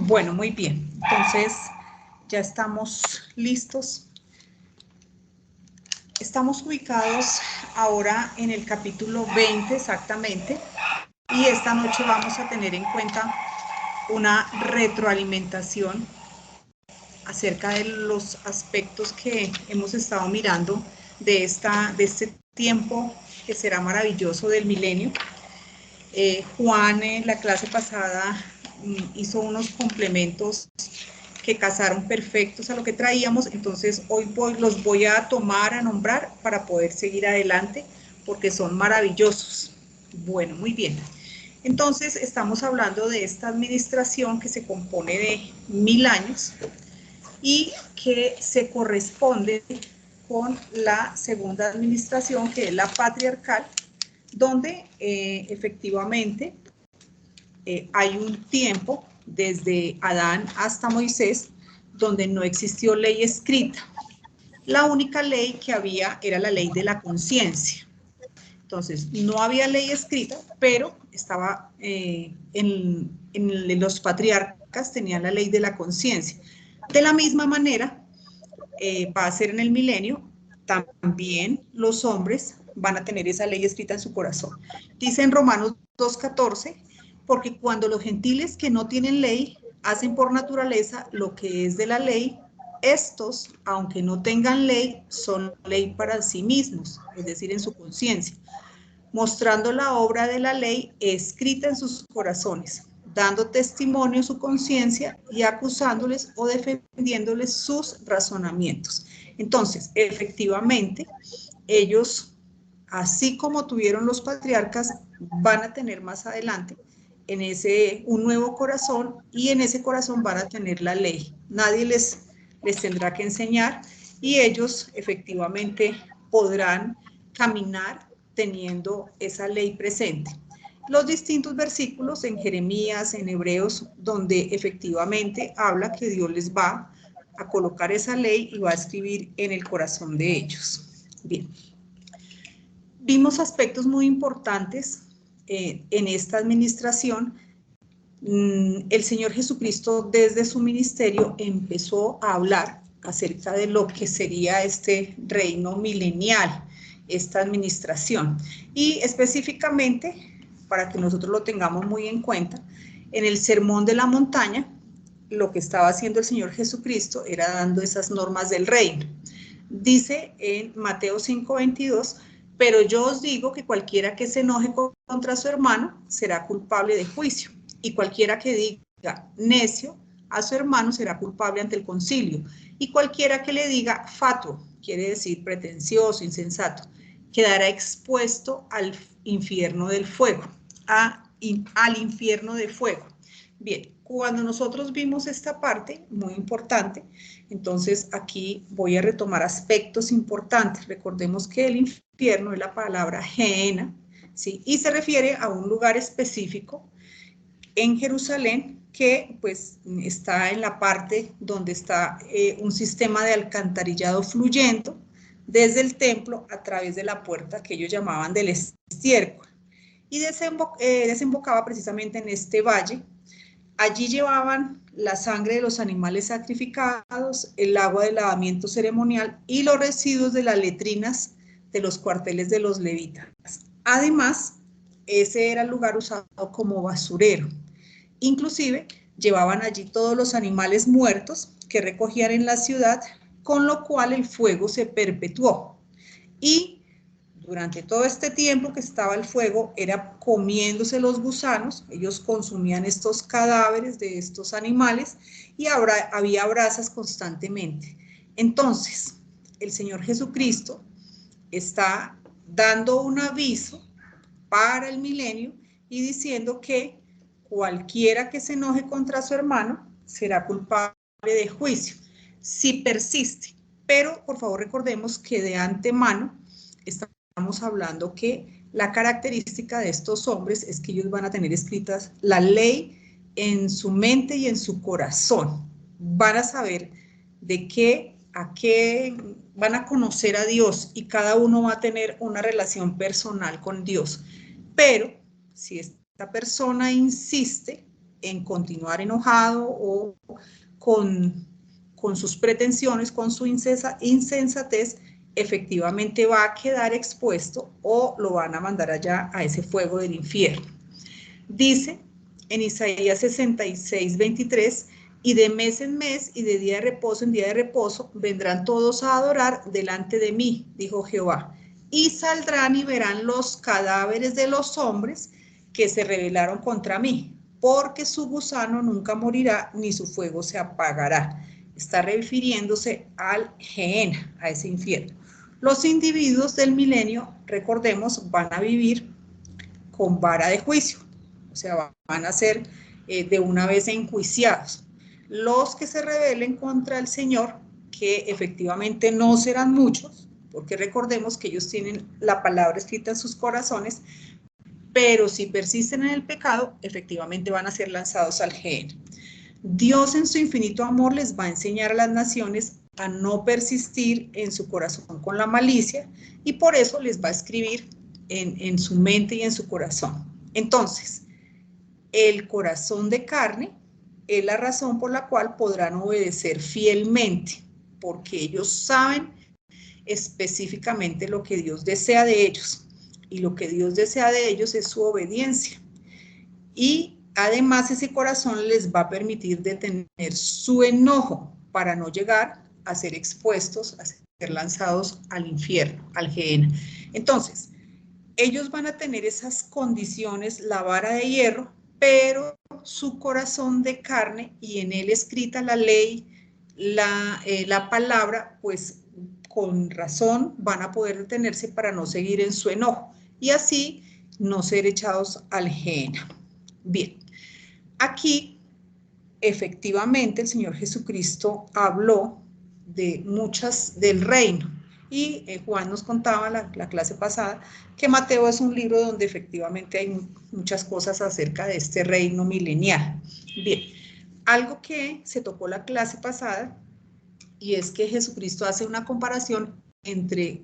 Bueno, muy bien. Entonces, ya estamos listos. Estamos ubicados ahora en el capítulo 20 exactamente, y esta noche vamos a tener en cuenta una retroalimentación acerca de los aspectos que hemos estado mirando de este tiempo que será maravilloso del milenio. Juan en la clase pasada hizo unos complementos que casaron perfectos a lo que traíamos, entonces hoy los voy a tomar, a nombrar para poder seguir adelante, porque son maravillosos. Bueno, muy bien. Entonces estamos hablando de esta administración que se compone de 1000 años y que se corresponde con la segunda administración, que es la patriarcal, donde efectivamente hay un tiempo desde Adán hasta Moisés donde no existió ley escrita. La única ley que había era la ley de la conciencia. Entonces, no había ley escrita, pero estaba en los patriarcas tenían la ley de la conciencia. De la misma manera, va a ser en el milenio, también los hombres van a tener esa ley escrita en su corazón. Dice en Romanos 2:14, porque cuando los gentiles que no tienen ley hacen por naturaleza lo que es de la ley, estos, aunque no tengan ley, son ley para sí mismos, es decir, en su conciencia, mostrando la obra de la ley escrita en sus corazones, dando testimonio su conciencia y acusándoles o defendiéndoles sus razonamientos. Entonces, efectivamente, ellos, así como tuvieron los patriarcas, van a tener más adelante un nuevo corazón, y en ese corazón van a tener la ley. Nadie les tendrá que enseñar, y ellos efectivamente podrán caminar teniendo esa ley presente. Los distintos versículos en Jeremías, en Hebreos, donde efectivamente habla que Dios les va a colocar esa ley y va a escribir en el corazón de ellos. Bien. Vimos aspectos muy importantes en esta administración. El Señor Jesucristo desde su ministerio empezó a hablar acerca de lo que sería este reino milenial, esta administración. Y específicamente, para que nosotros lo tengamos muy en cuenta, en el Sermón de la Montaña, lo que estaba haciendo el Señor Jesucristo era dando esas normas del reino. Dice en Mateo 5:22, pero yo os digo que cualquiera que se enoje contra su hermano será culpable de juicio, y cualquiera que diga necio a su hermano será culpable ante el concilio, y cualquiera que le diga fatuo, quiere decir pretencioso, insensato, quedará expuesto al infierno del fuego, al infierno de fuego. Bien, cuando nosotros vimos esta parte, muy importante, entonces aquí voy a retomar aspectos importantes. Recordemos que el infierno es la palabra Gehenna, ¿sí? Y se refiere a un lugar específico en Jerusalén que pues está en la parte donde está un sistema de alcantarillado fluyendo desde el templo a través de la puerta que ellos llamaban del estiércol, y desembocaba precisamente en este valle. Allí llevaban la sangre de los animales sacrificados, el agua de lavamiento ceremonial y los residuos de las letrinas de los cuarteles de los levitas. Además, ese era el lugar usado como basurero. Inclusive, llevaban allí todos los animales muertos que recogían en la ciudad, con lo cual el fuego se perpetuó. Y durante todo este tiempo que estaba el fuego, era comiéndose los gusanos, ellos consumían estos cadáveres de estos animales, y había brasas constantemente. Entonces, el Señor Jesucristo está dando un aviso para el milenio y diciendo que cualquiera que se enoje contra su hermano será culpable de juicio, si persiste. Pero, por favor, recordemos que de antemano estamos hablando que la característica de estos hombres es que ellos van a tener escritas la ley en su mente y en su corazón. Van a saber de qué a qué, van a conocer a Dios, y cada uno va a tener una relación personal con Dios. Pero si esta persona insiste en continuar enojado o con sus pretensiones, con su insensatez, efectivamente va a quedar expuesto o lo van a mandar allá a ese fuego del infierno. Dice en Isaías 66, 23, y de mes en mes y de día de reposo en día de reposo vendrán todos a adorar delante de mí, dijo Jehová, y saldrán y verán los cadáveres de los hombres que se rebelaron contra mí, porque su gusano nunca morirá ni su fuego se apagará. Está refiriéndose al Gehenna, a ese infierno. Los individuos del milenio, recordemos, van a vivir con vara de juicio, o sea, van a ser de una vez enjuiciados. Los que se rebelen contra el Señor, que efectivamente no serán muchos, porque recordemos que ellos tienen la palabra escrita en sus corazones, pero si persisten en el pecado, efectivamente van a ser lanzados al Gehenna. Dios en su infinito amor les va a enseñar a las naciones a no persistir en su corazón con la malicia y por eso les va a escribir en su mente y en su corazón. Entonces, el corazón de carne es la razón por la cual podrán obedecer fielmente, porque ellos saben específicamente lo que Dios desea de ellos, y lo que Dios desea de ellos es su obediencia. Y además ese corazón les va a permitir detener su enojo para no llegar a ser expuestos, a ser lanzados al infierno, al Gehenna. Entonces, ellos van a tener esas condiciones, la vara de hierro, pero su corazón de carne y en él escrita la ley, la palabra, pues con razón van a poder detenerse para no seguir en su enojo y así no ser echados al Gehenna. Bien, aquí efectivamente el Señor Jesucristo habló de muchas del reino y Juan nos contaba la clase pasada que Mateo es un libro donde efectivamente hay muchas cosas acerca de este reino milenial. Bien, algo que se tocó la clase pasada y es que Jesucristo hace una comparación entre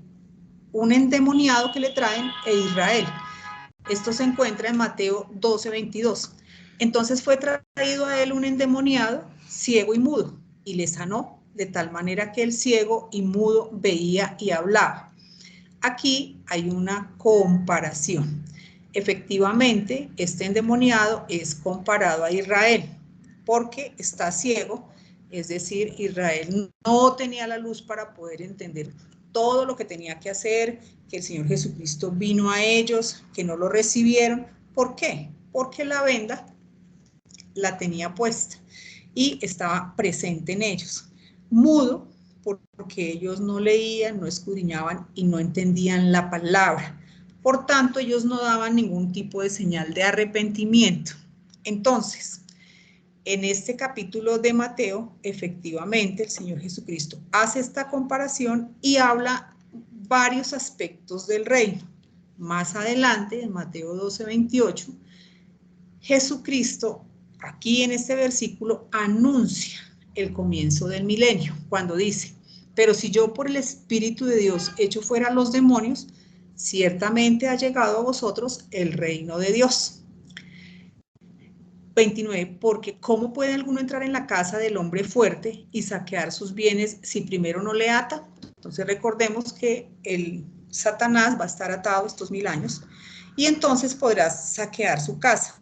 un endemoniado que le traen e Israel. Esto se encuentra en Mateo 12, 22. Entonces fue traído a él un endemoniado, ciego y mudo, y le sanó, de tal manera que el ciego y mudo veía y hablaba. Aquí hay una comparación. Efectivamente, este endemoniado es comparado a Israel, porque está ciego, es decir, Israel no tenía la luz para poder entender todo lo que tenía que hacer, que el Señor Jesucristo vino a ellos, que no lo recibieron. ¿Por qué? Porque la venda la tenía puesta y estaba presente en ellos. Mudo, porque ellos no leían, no escudriñaban y no entendían la palabra. Por tanto, ellos no daban ningún tipo de señal de arrepentimiento. Entonces, en este capítulo de Mateo, efectivamente, el Señor Jesucristo hace esta comparación y habla varios aspectos del reino. Más adelante, en Mateo 12, 28, Jesucristo, aquí en este versículo, anuncia el comienzo del milenio, cuando dice, pero si yo por el Espíritu de Dios echo fuera a los demonios, ciertamente ha llegado a vosotros el reino de Dios. 29, porque ¿cómo puede alguno entrar en la casa del hombre fuerte y saquear sus bienes si primero no le ata? Entonces recordemos que el Satanás va a estar atado estos 1000 años y entonces podrás saquear su casa.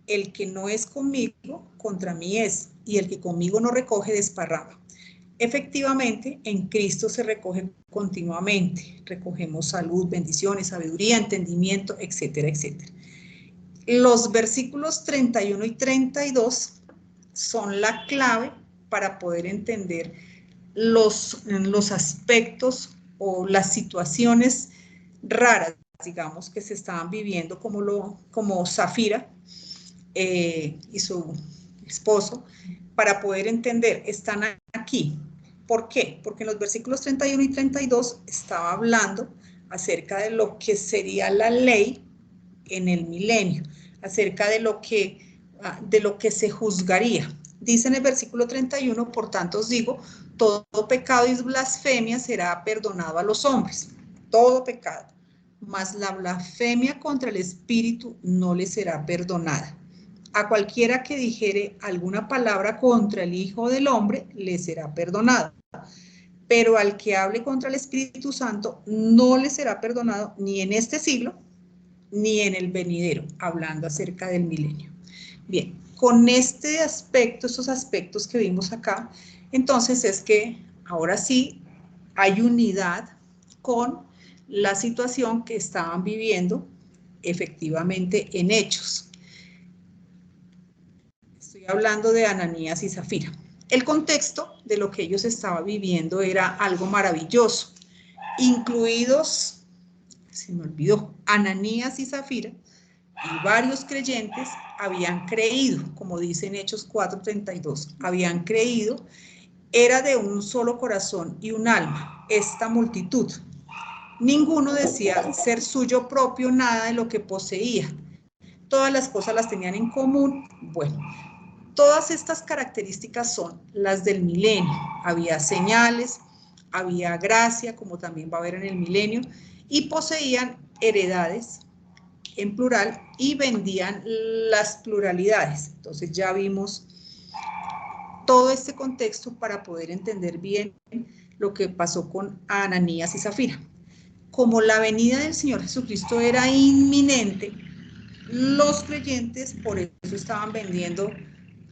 El que no es conmigo, contra mí es, y el que conmigo no recoge, desparrama. Efectivamente, en Cristo se recoge continuamente. Recogemos salud, bendiciones, sabiduría, entendimiento, etcétera, etcétera. Los versículos 31 y 32 son la clave para poder entender los aspectos o las situaciones raras, digamos, que se estaban viviendo como Zafira y su esposo, para poder entender, están aquí. ¿Por qué? Porque en los versículos 31 y 32 estaba hablando acerca de lo que sería la ley en el milenio, acerca de lo que se juzgaría. Dice en el versículo 31, por tanto os digo, todo pecado y blasfemia será perdonado a los hombres, todo pecado, mas la blasfemia contra el Espíritu no le será perdonada. a cualquiera que dijere alguna palabra contra el Hijo del Hombre, le será perdonado. Pero al que hable contra el Espíritu Santo, no le será perdonado ni en este siglo, ni en el venidero, hablando acerca del milenio. Bien, con este aspecto, estos aspectos que vimos acá, entonces es que ahora sí hay unidad con la situación que estaban viviendo efectivamente en Hechos. Estoy hablando de Ananías y Zafira. El contexto de lo que ellos estaban viviendo era algo maravilloso, incluidos, se me olvidó, Ananías y Zafira, y varios creyentes habían creído, como dice en Hechos 4:32, habían creído, era de un solo corazón y un alma, esta multitud. Ninguno decía ser suyo propio nada de lo que poseía. Todas las cosas las tenían en común. Bueno, todas estas características son las del milenio. Había señales, había gracia, como también va a haber en el milenio, y poseían heredades, en plural, y vendían las pluralidades. Entonces ya vimos todo este contexto para poder entender bien lo que pasó con Ananías y Zafira. Como la venida del Señor Jesucristo era inminente, los creyentes por eso estaban vendiendo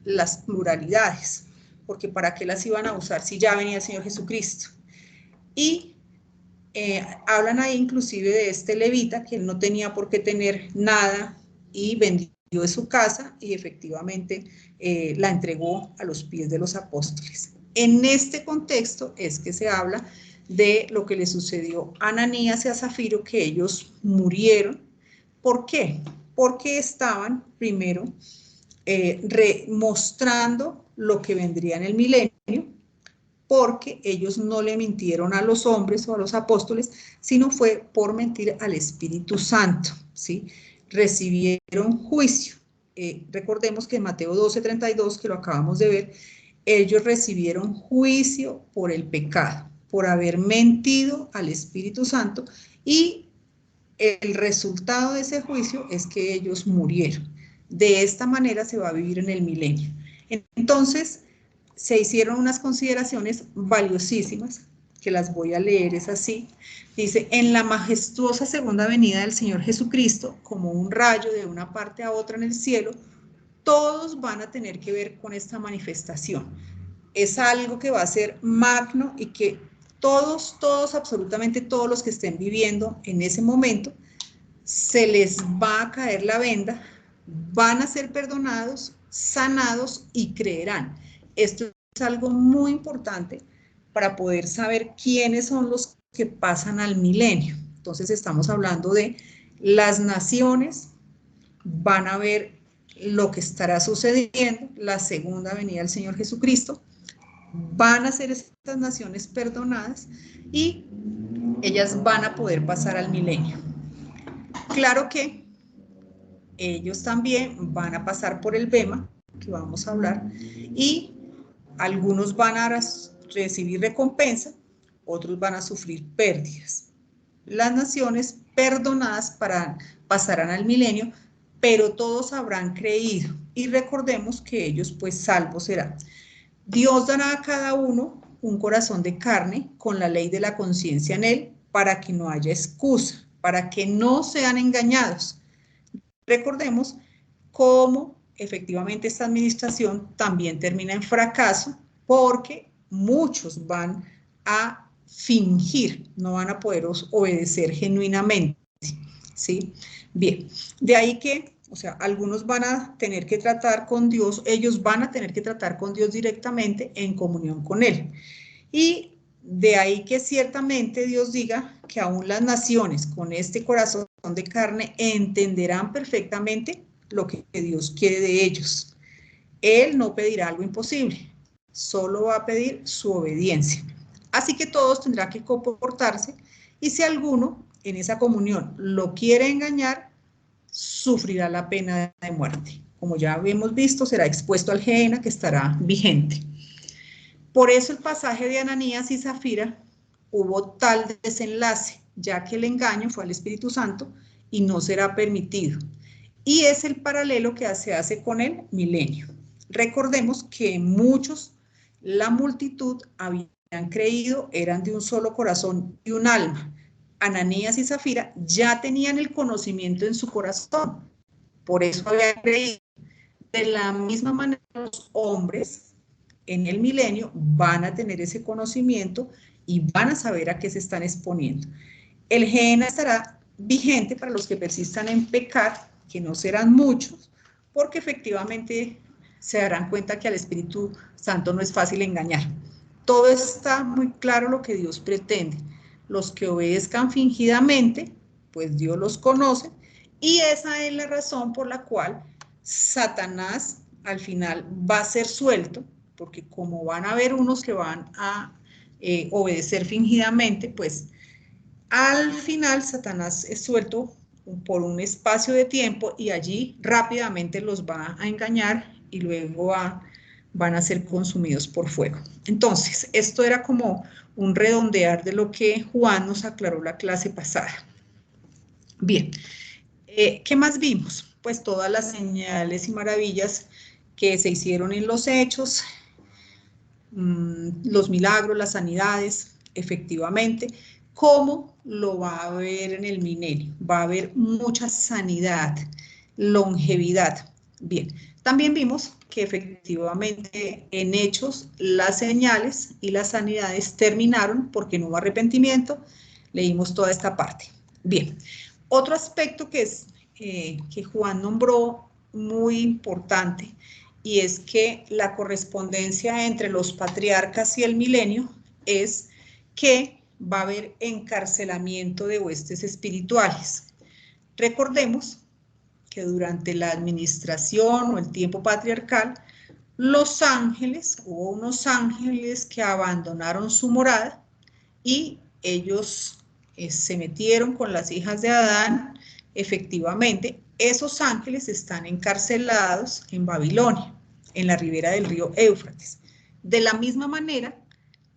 las pluralidades, porque ¿para qué las iban a usar si ya venía el Señor Jesucristo? Y hablan ahí inclusive de este levita, que él no tenía por qué tener nada y vendió de su casa y efectivamente la entregó a los pies de los apóstoles. En este contexto es que se habla de lo que le sucedió a Ananías y a Zafiro, que ellos murieron. ¿Por qué? Porque estaban primero mostrando lo que vendría en el milenio, porque ellos no le mintieron a los hombres o a los apóstoles, sino fue por mentir al Espíritu Santo, ¿sí? Recibieron juicio. Recordemos que en Mateo 12:32, que lo acabamos de ver, ellos recibieron juicio por el pecado, por haber mentido al Espíritu Santo, y el resultado de ese juicio es que ellos murieron. De esta manera se va a vivir en el milenio. Entonces, se hicieron unas consideraciones valiosísimas, que las voy a leer, es así. Dice, en la majestuosa segunda venida del Señor Jesucristo, como un rayo de una parte a otra en el cielo, todos van a tener que ver con esta manifestación. Es algo que va a ser magno y que todos, absolutamente todos los que estén viviendo en ese momento, se les va a caer la venda, van a ser perdonados, sanados y creerán. Esto es algo muy importante para poder saber quiénes son los que pasan al milenio. Entonces estamos hablando de las naciones, van a ver lo que estará sucediendo, la segunda venida del Señor Jesucristo, van a ser estas naciones perdonadas y ellas van a poder pasar al milenio. Claro que ellos también van a pasar por el bema, que vamos a hablar, y algunos van a recibir recompensa, otros van a sufrir pérdidas. Las naciones perdonadas pasarán al milenio, pero todos habrán creído, y recordemos que ellos pues salvos serán. Dios dará a cada uno un corazón de carne con la ley de la conciencia en él, para que no haya excusa, para que no sean engañados. Recordemos cómo efectivamente esta administración también termina en fracaso, porque muchos van a fingir, no van a poder obedecer genuinamente, ¿sí? Bien, de ahí que, o sea, algunos van a tener que tratar con Dios, ellos van a tener que tratar con Dios directamente en comunión con Él. Y de ahí que ciertamente Dios diga que aún las naciones con este corazón de carne entenderán perfectamente lo que Dios quiere de ellos. Él no pedirá algo imposible, solo va a pedir su obediencia. Así que todos tendrán que comportarse, y si alguno en esa comunión lo quiere engañar, sufrirá la pena de muerte. Como ya hemos visto, será expuesto al Gehenna, que estará vigente. Por eso el pasaje de Ananías y Zafira hubo tal desenlace, ya que el engaño fue al Espíritu Santo y no será permitido. y es el paralelo que se hace con el milenio. Recordemos que muchos, la multitud habían creído, eran de un solo corazón y un alma. Ananías y Zafira ya tenían el conocimiento en su corazón, por eso habían creído. De la misma manera, los hombres en el milenio van a tener ese conocimiento y van a saber a qué se están exponiendo. El Gehenna estará vigente para los que persistan en pecar, que no serán muchos, porque efectivamente se darán cuenta que al Espíritu Santo no es fácil engañar. Todo está muy claro lo que Dios pretende. Los que obedezcan fingidamente, pues Dios los conoce, y esa es la razón por la cual Satanás al final va a ser suelto, porque como van a haber unos que van a obedecer fingidamente, pues al final Satanás es suelto por un espacio de tiempo y allí rápidamente los va a engañar y luego van a ser consumidos por fuego. Entonces, esto era como un redondear de lo que Juan nos aclaró la clase pasada. Bien, ¿qué más vimos? Pues todas las señales y maravillas que se hicieron en los hechos, los milagros, las sanidades, efectivamente. ¿Cómo lo va a haber en el milenio? Va a haber mucha sanidad, longevidad. Bien, también vimos que efectivamente en hechos las señales y las sanidades terminaron porque no hubo arrepentimiento. Leímos toda esta parte. Bien, otro aspecto que es que Juan nombró muy importante, y es que la correspondencia entre los patriarcas y el milenio es que va a haber encarcelamiento de huestes espirituales. Recordemos que durante la administración o el tiempo patriarcal, los ángeles, hubo unos ángeles que abandonaron su morada y ellos se metieron con las hijas de Adán. Efectivamente, esos ángeles están encarcelados en Babilonia, en la ribera del río Éufrates. De la misma manera,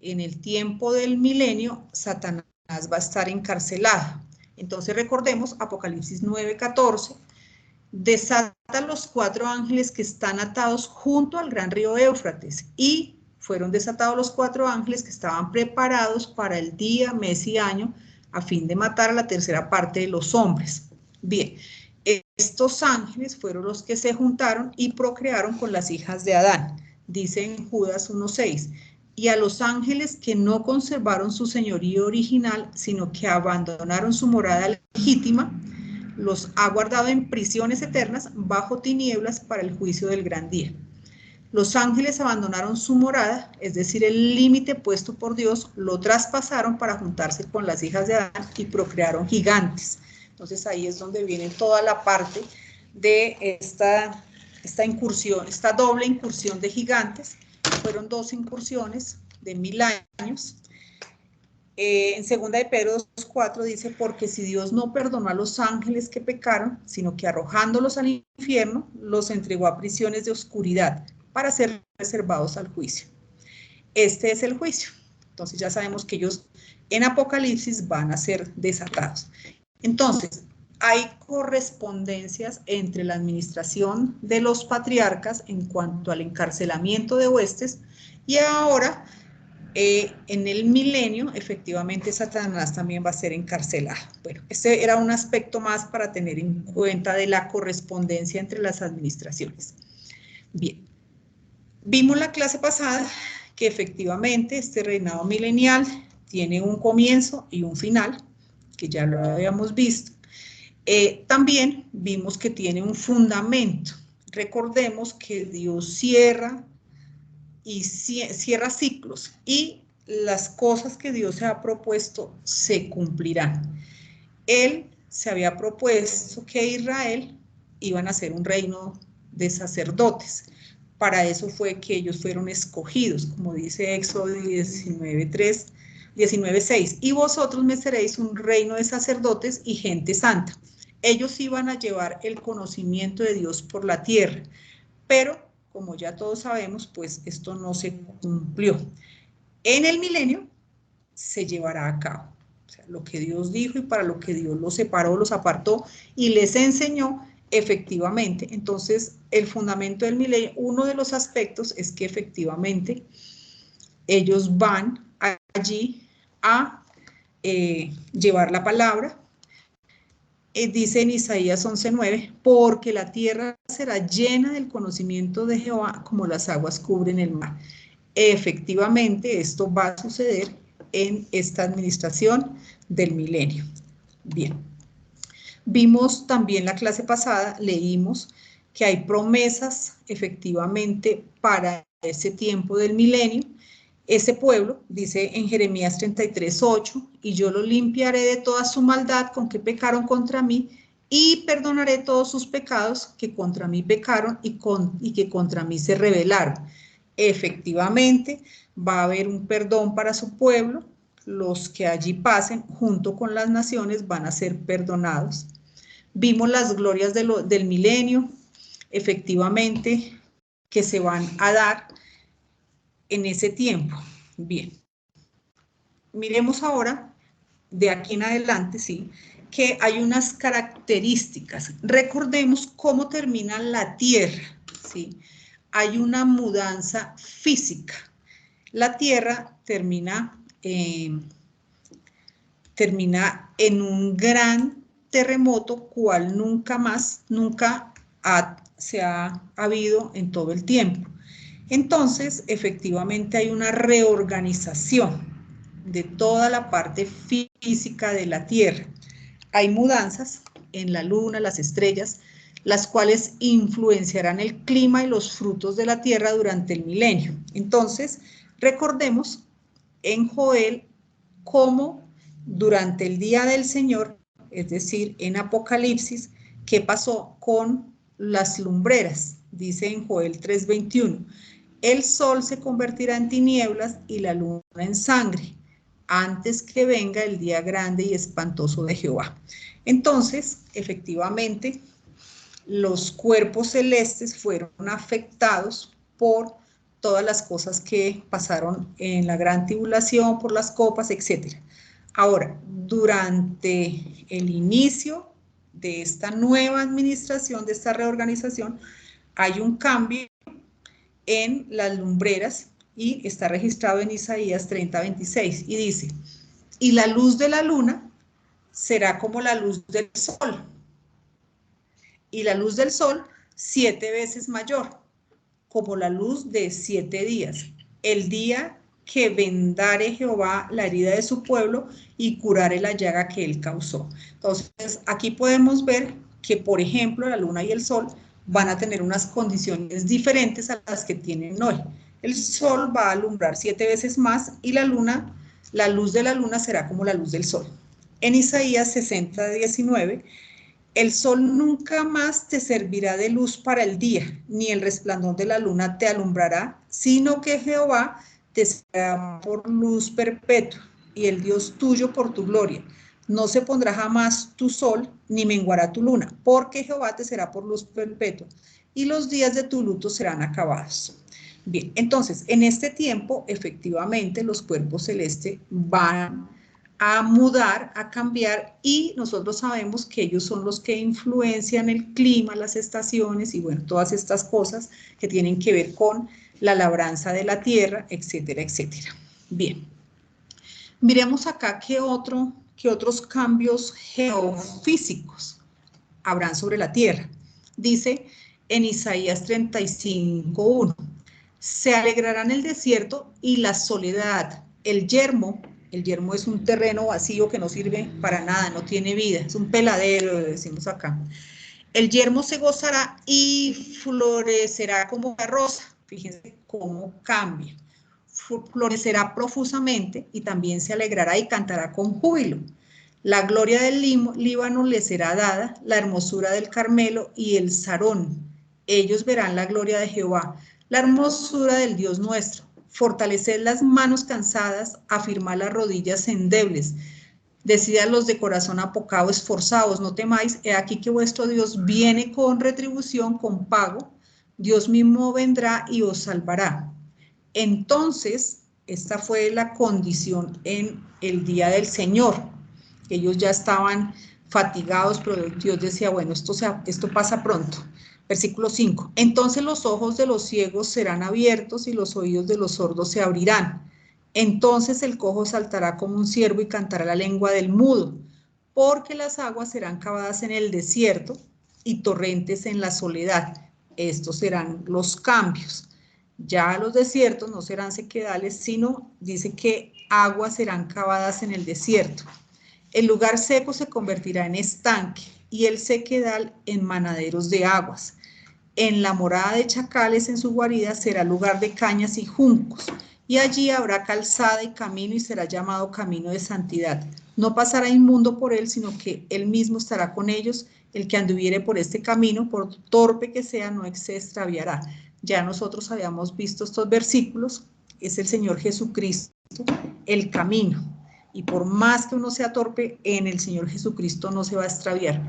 en el tiempo del milenio, Satanás va a estar encarcelado. Entonces recordemos Apocalipsis 9:14, desata los 4 ángeles que están atados junto al gran río Éufrates, y fueron desatados los 4 ángeles que estaban preparados para el día, mes y año a fin de matar a la tercera parte de los hombres. Bien, estos ángeles fueron los que se juntaron y procrearon con las hijas de Adán. Dice en Judas 1:6, y a los ángeles que no conservaron su señorío original, sino que abandonaron su morada legítima, los ha guardado en prisiones eternas bajo tinieblas para el juicio del gran día. Los ángeles abandonaron su morada, es decir, el límite puesto por Dios, lo traspasaron para juntarse con las hijas de Adán y procrearon gigantes. Entonces ahí es donde viene toda la parte de esta incursión, esta doble incursión de gigantes. Fueron 2 incursiones de 1000 años. En 2 de Pedro 2:4 dice, porque si Dios no perdonó a los ángeles que pecaron, sino que arrojándolos al infierno, los entregó a prisiones de oscuridad para ser reservados al juicio. Este es el juicio. Entonces ya sabemos que ellos en Apocalipsis van a ser desatados. Entonces, hay correspondencias entre la administración de los patriarcas en cuanto al encarcelamiento de huestes, y ahora en el milenio, efectivamente, Satanás también va a ser encarcelado. Bueno, este era un aspecto más para tener en cuenta de la correspondencia entre las administraciones. Bien, vimos la clase pasada que efectivamente este reinado milenial tiene un comienzo y un final, que ya lo habíamos visto. También vimos que tiene un fundamento. Recordemos que Dios cierra ciclos, y las cosas que Dios se ha propuesto se cumplirán. Él se había propuesto que Israel iban a ser un reino de sacerdotes. Para eso fue que ellos fueron escogidos, como dice Éxodo 19:6, y vosotros me seréis un reino de sacerdotes y gente santa. Ellos iban a llevar el conocimiento de Dios por la tierra, pero como ya todos sabemos, pues esto no se cumplió. En el milenio se llevará a cabo. O sea, lo que Dios dijo y para lo que Dios los separó, los apartó y les enseñó, Efectivamente, entonces el fundamento del milenio, uno de los aspectos es que efectivamente ellos van allí a llevar la palabra. Dice en Isaías 11:9, porque la tierra será llena del conocimiento de Jehová como las aguas cubren el mar. Efectivamente, esto va a suceder en esta administración del milenio. Bien. Vimos también la clase pasada, leímos que hay promesas efectivamente para ese tiempo del milenio. Ese pueblo, dice en Jeremías 33:8, y yo lo limpiaré de toda su maldad con que pecaron contra mí, y perdonaré todos sus pecados que contra mí pecaron y que contra mí se rebelaron. Efectivamente, va a haber un perdón para su pueblo, los que allí pasen junto con las naciones van a ser perdonados. Vimos las glorias del milenio, efectivamente, que se van a dar en ese tiempo. Bien, miremos ahora, de aquí en adelante, sí, que hay unas características. Recordemos cómo termina la Tierra, ¿sí? Hay una mudanza física. La Tierra termina en un gran terremoto, cual nunca se ha habido en todo el tiempo. Entonces, efectivamente hay una reorganización de toda la parte física de la Tierra. Hay mudanzas en la Luna, las estrellas, las cuales influenciarán el clima y los frutos de la Tierra durante el milenio. Entonces, recordemos en Joel cómo durante el día del Señor, es decir, en Apocalipsis, ¿qué pasó con las lumbreras? Dice en Joel 3:21, el sol se convertirá en tinieblas y la luna en sangre, antes que venga el día grande y espantoso de Jehová. Entonces, efectivamente, los cuerpos celestes fueron afectados por todas las cosas que pasaron en la gran tribulación, por las copas, etc. Ahora, durante el inicio de esta nueva administración, de esta reorganización, hay un cambio en las lumbreras y está registrado en Isaías 30:26 y dice, y la luz de la luna será como la luz del sol, y la luz del sol 7 veces mayor, como la luz de 7 días, el día que vendare Jehová la herida de su pueblo y curare la llaga que él causó. Entonces, aquí podemos ver que, por ejemplo, la luna y el sol van a tener unas condiciones diferentes a las que tienen hoy. El sol va a alumbrar 7 veces más y la luz de la luna será como la luz del sol. En Isaías 60:19, el sol nunca más te servirá de luz para el día, ni el resplandor de la luna te alumbrará, sino que Jehová te será por luz perpetua, y el Dios tuyo por tu gloria. No se pondrá jamás tu sol, ni menguará tu luna, porque Jehová te será por luz perpetua, y los días de tu luto serán acabados. Bien, entonces, en este tiempo, efectivamente, los cuerpos celestes van a mudar, a cambiar, y nosotros sabemos que ellos son los que influencian el clima, las estaciones y bueno, todas estas cosas que tienen que ver con la labranza de la tierra, etcétera, etcétera. Bien, miremos acá qué otros cambios geofísicos habrán sobre la tierra. Dice en Isaías 35:1, se alegrará en el desierto y la soledad, el yermo es un terreno vacío que no sirve para nada, no tiene vida, es un peladero, decimos acá. El yermo se gozará y florecerá como la rosa. Fíjense cómo cambia. Florecerá profusamente y también se alegrará y cantará con júbilo. La gloria del Líbano le será dada, la hermosura del Carmelo y el Sarón. Ellos verán la gloria de Jehová, la hermosura del Dios nuestro. Fortaleced las manos cansadas, afirmad las rodillas endebles. Decid a los de corazón apocado, esforzados, no temáis, he aquí que vuestro Dios viene con retribución, con pago. Dios mismo vendrá y os salvará. Entonces, esta fue la condición en el día del Señor. Ellos ya estaban fatigados, pero Dios decía, bueno, esto pasa pronto. Versículo 5, entonces los ojos de los ciegos serán abiertos y los oídos de los sordos se abrirán. Entonces el cojo saltará como un ciervo y cantará la lengua del mudo, porque las aguas serán cavadas en el desierto y torrentes en la soledad. Estos serán los cambios. Ya los desiertos no serán sequedales, sino dice que aguas serán cavadas en el desierto. El lugar seco se convertirá en estanque y el sequedal en manaderos de aguas. En la morada de chacales en su guarida será lugar de cañas y juncos, y allí habrá calzada y camino y será llamado camino de santidad. No pasará inmundo por él, sino que él mismo estará con ellos. El que anduviere por este camino, por torpe que sea, no se extraviará. Ya nosotros habíamos visto estos versículos, es el Señor Jesucristo, el camino. Y por más que uno sea torpe, en el Señor Jesucristo no se va a extraviar.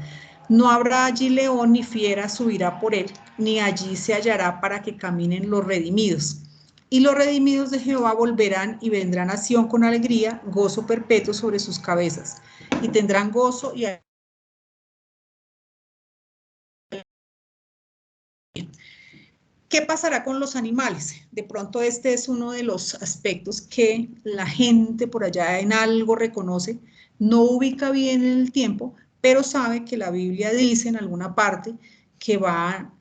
No habrá allí león ni fiera subirá por él, ni allí se hallará para que caminen los redimidos. Y los redimidos de Jehová volverán y vendrán a Sión con alegría, gozo perpetuo sobre sus cabezas. Y tendrán gozo y... ¿Qué pasará con los animales? De pronto este es uno de los aspectos que la gente por allá en algo reconoce, no ubica bien en el tiempo, pero sabe que la Biblia dice en alguna parte que va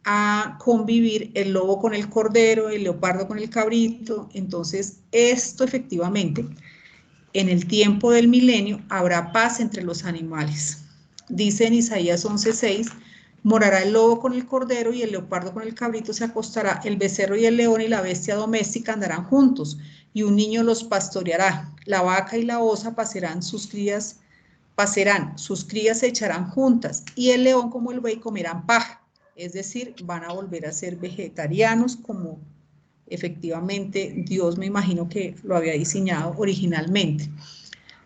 a convivir el lobo con el cordero, el leopardo con el cabrito. Entonces esto efectivamente, en el tiempo del milenio habrá paz entre los animales. Dice en Isaías 11:6, morará el lobo con el cordero y el leopardo con el cabrito se acostará, el becerro y el león y la bestia doméstica andarán juntos, y un niño los pastoreará. La vaca y la osa pasarán, sus crías se echarán juntas, y el león como el buey comerán paja. Es decir, van a volver a ser vegetarianos como efectivamente Dios me imagino que lo había diseñado originalmente.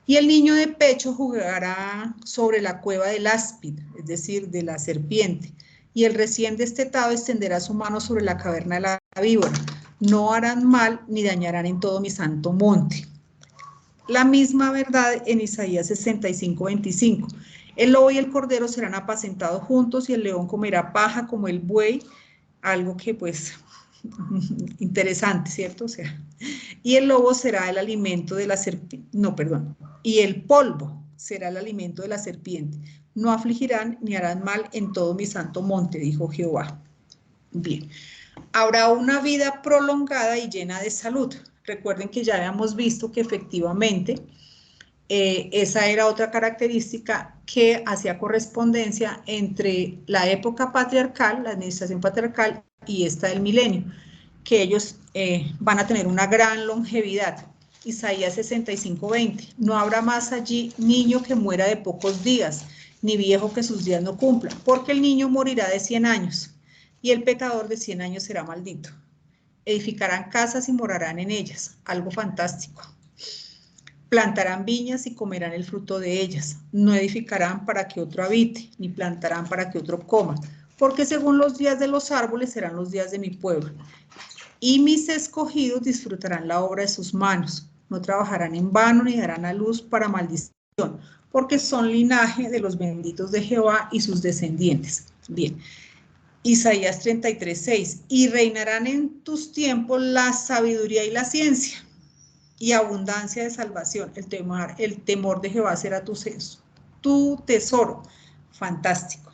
Y el niño de pecho jugará sobre la cueva del áspid, es decir, de la serpiente, y el recién destetado extenderá su mano sobre la caverna de la víbora. No harán mal ni dañarán en todo mi santo monte. La misma verdad en Isaías 65:25. El lobo y el cordero serán apacentados juntos y el león comerá paja como el buey, algo que pues interesante, ¿cierto? O sea, y el lobo será el alimento de la serpiente, no, perdón, y el polvo será el alimento de la serpiente. No afligirán ni harán mal en todo mi santo monte, dijo Jehová. Bien, habrá una vida prolongada y llena de salud. Recuerden que ya habíamos visto que efectivamente esa era otra característica que hacía correspondencia entre la época patriarcal, la administración patriarcal, y esta del milenio, que ellos van a tener una gran longevidad. Isaías 65:20, no habrá más allí niño que muera de pocos días, ni viejo que sus días no cumpla, porque el niño morirá de 100 años, y el pecador de 100 años será maldito. Edificarán casas y morarán en ellas, algo fantástico. Plantarán viñas y comerán el fruto de ellas. No edificarán para que otro habite, ni plantarán para que otro coma, porque según los días de los árboles serán los días de mi pueblo. Y mis escogidos disfrutarán la obra de sus manos. No trabajarán en vano ni darán a luz para maldición, porque son linaje de los benditos de Jehová y sus descendientes. Bien. Isaías 33:6. Y reinarán en tus tiempos la sabiduría y la ciencia, y abundancia de salvación. El temor de Jehová será tu tesoro. Fantástico.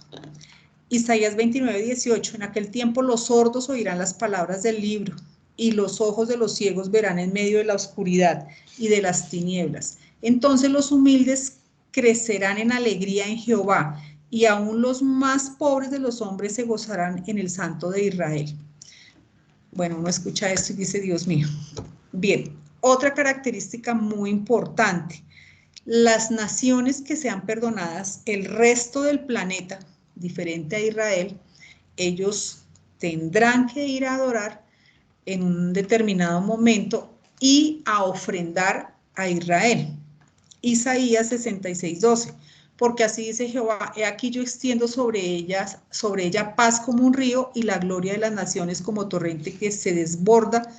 Isaías 29:18. En aquel tiempo los sordos oirán las palabras del libro, y los ojos de los ciegos verán en medio de la oscuridad y de las tinieblas. Entonces los humildes crecerán en alegría en Jehová, y aún los más pobres de los hombres se gozarán en el Santo de Israel. Bueno, uno escucha esto y dice, Dios mío. Bien, otra característica muy importante, las naciones que sean perdonadas, el resto del planeta, diferente a Israel, ellos tendrán que ir a adorar en un determinado momento y a ofrendar a Israel. Isaías 66:12, porque así dice Jehová, he aquí yo extiendo sobre ella paz como un río y la gloria de las naciones como torrente que se desborda,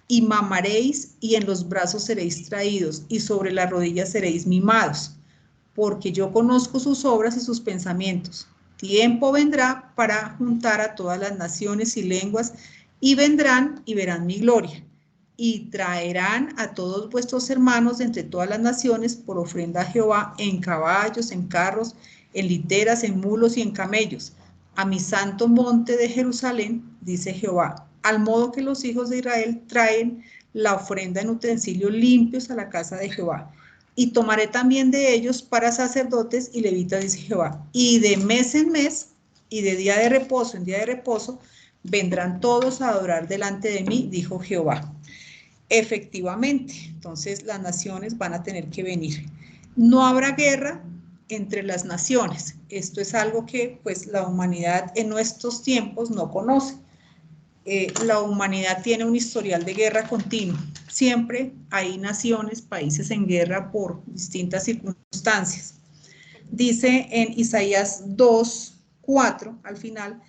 y mamaréis y en los brazos seréis traídos y sobre las rodillas seréis mimados. porque yo conozco sus obras y sus pensamientos. Tiempo vendrá para juntar a todas las naciones y lenguas, y vendrán y verán mi gloria, y traerán a todos vuestros hermanos de entre todas las naciones por ofrenda a Jehová en caballos, en carros, en literas, en mulos y en camellos, a mi santo monte de Jerusalén, dice Jehová, al modo que los hijos de Israel traen la ofrenda en utensilios limpios a la casa de Jehová. Y tomaré también de ellos para sacerdotes y levitas, dice Jehová. Y de mes en mes, y de día de reposo en día de reposo, vendrán todos a adorar delante de mí, dijo Jehová. Efectivamente, entonces las naciones van a tener que venir. No habrá guerra entre las naciones. Esto es algo que pues la humanidad en nuestros tiempos no conoce. La humanidad tiene un historial de guerra continuo. Siempre hay naciones, países en guerra por distintas circunstancias. Dice en Isaías 2:4 al final,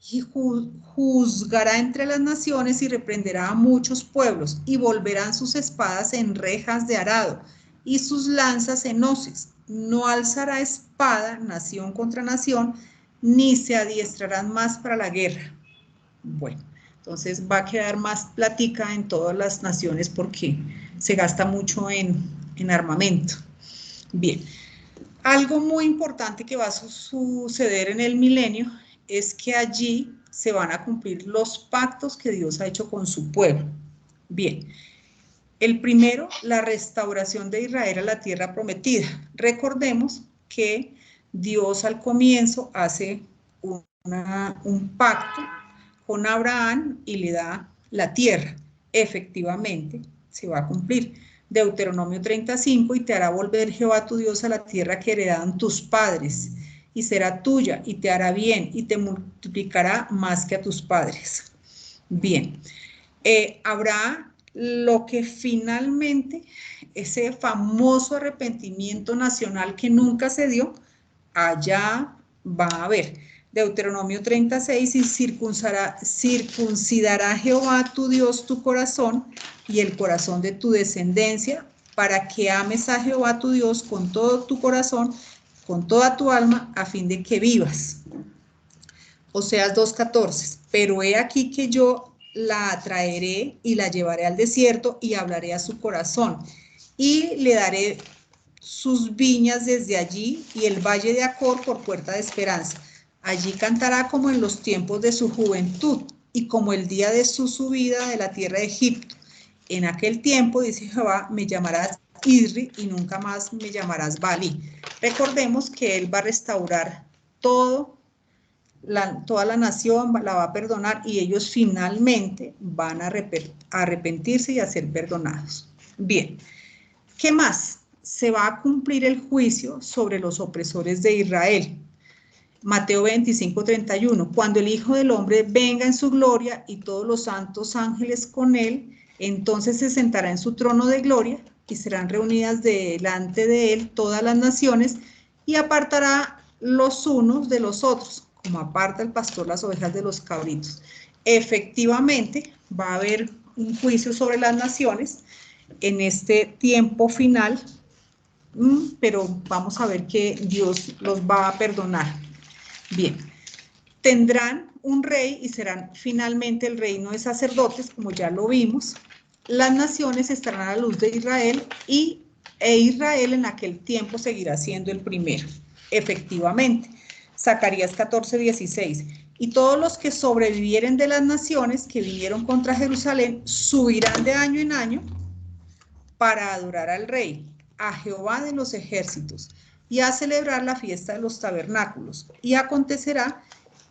y juzgará entre las naciones y reprenderá a muchos pueblos, y volverán sus espadas en rejas de arado y sus lanzas en hoces. No alzará espada nación contra nación, ni se adiestrarán más para la guerra. Bueno, entonces va a quedar más plática en todas las naciones porque se gasta mucho en armamento. Bien, algo muy importante que va a suceder en el milenio es que allí se van a cumplir los pactos que Dios ha hecho con su pueblo. Bien, el primero, la restauración de Israel a la tierra prometida. Recordemos que Dios al comienzo hace un pacto con Abraham y le da la tierra. Efectivamente, se va a cumplir. Deuteronomio 35, y te hará volver Jehová tu Dios a la tierra que heredaron tus padres, y será tuya, y te hará bien, y te multiplicará más que a tus padres. Bien, habrá lo que finalmente, ese famoso arrepentimiento nacional que nunca se dio, allá va a haber. Deuteronomio 36, y circuncidará Jehová tu Dios tu corazón y el corazón de tu descendencia, para que ames a Jehová tu Dios con todo tu corazón, con toda tu alma, a fin de que vivas. Oseas 2:14, pero he aquí que yo la atraeré y la llevaré al desierto y hablaré a su corazón y le daré sus viñas desde allí y el valle de Acor por puerta de esperanza. Allí cantará como en los tiempos de su juventud y como el día de su subida de la tierra de Egipto. En aquel tiempo, dice Jehová, me llamarás Isri y nunca más me llamarás Bali. Recordemos que él va a restaurar toda la nación, la va a perdonar y ellos finalmente van a arrepentirse y a ser perdonados. Bien, ¿qué más? Se va a cumplir el juicio sobre los opresores de Israel. Mateo 25:31, cuando el Hijo del Hombre venga en su gloria y todos los santos ángeles con él, entonces se sentará en su trono de gloria y serán reunidas delante de él todas las naciones y apartará los unos de los otros, como aparta el pastor las ovejas de los cabritos. Efectivamente, va a haber un juicio sobre las naciones en este tiempo final, pero vamos a ver que Dios los va a perdonar. Bien, tendrán un rey y serán finalmente el reino de sacerdotes, como ya lo vimos. Las naciones estarán a la luz de Israel e Israel en aquel tiempo seguirá siendo el primero. Efectivamente, Zacarías 14:16. Y todos los que sobrevivieren de las naciones que vinieron contra Jerusalén subirán de año en año para adorar al rey, a Jehová de los ejércitos, y a celebrar la fiesta de los tabernáculos. Y acontecerá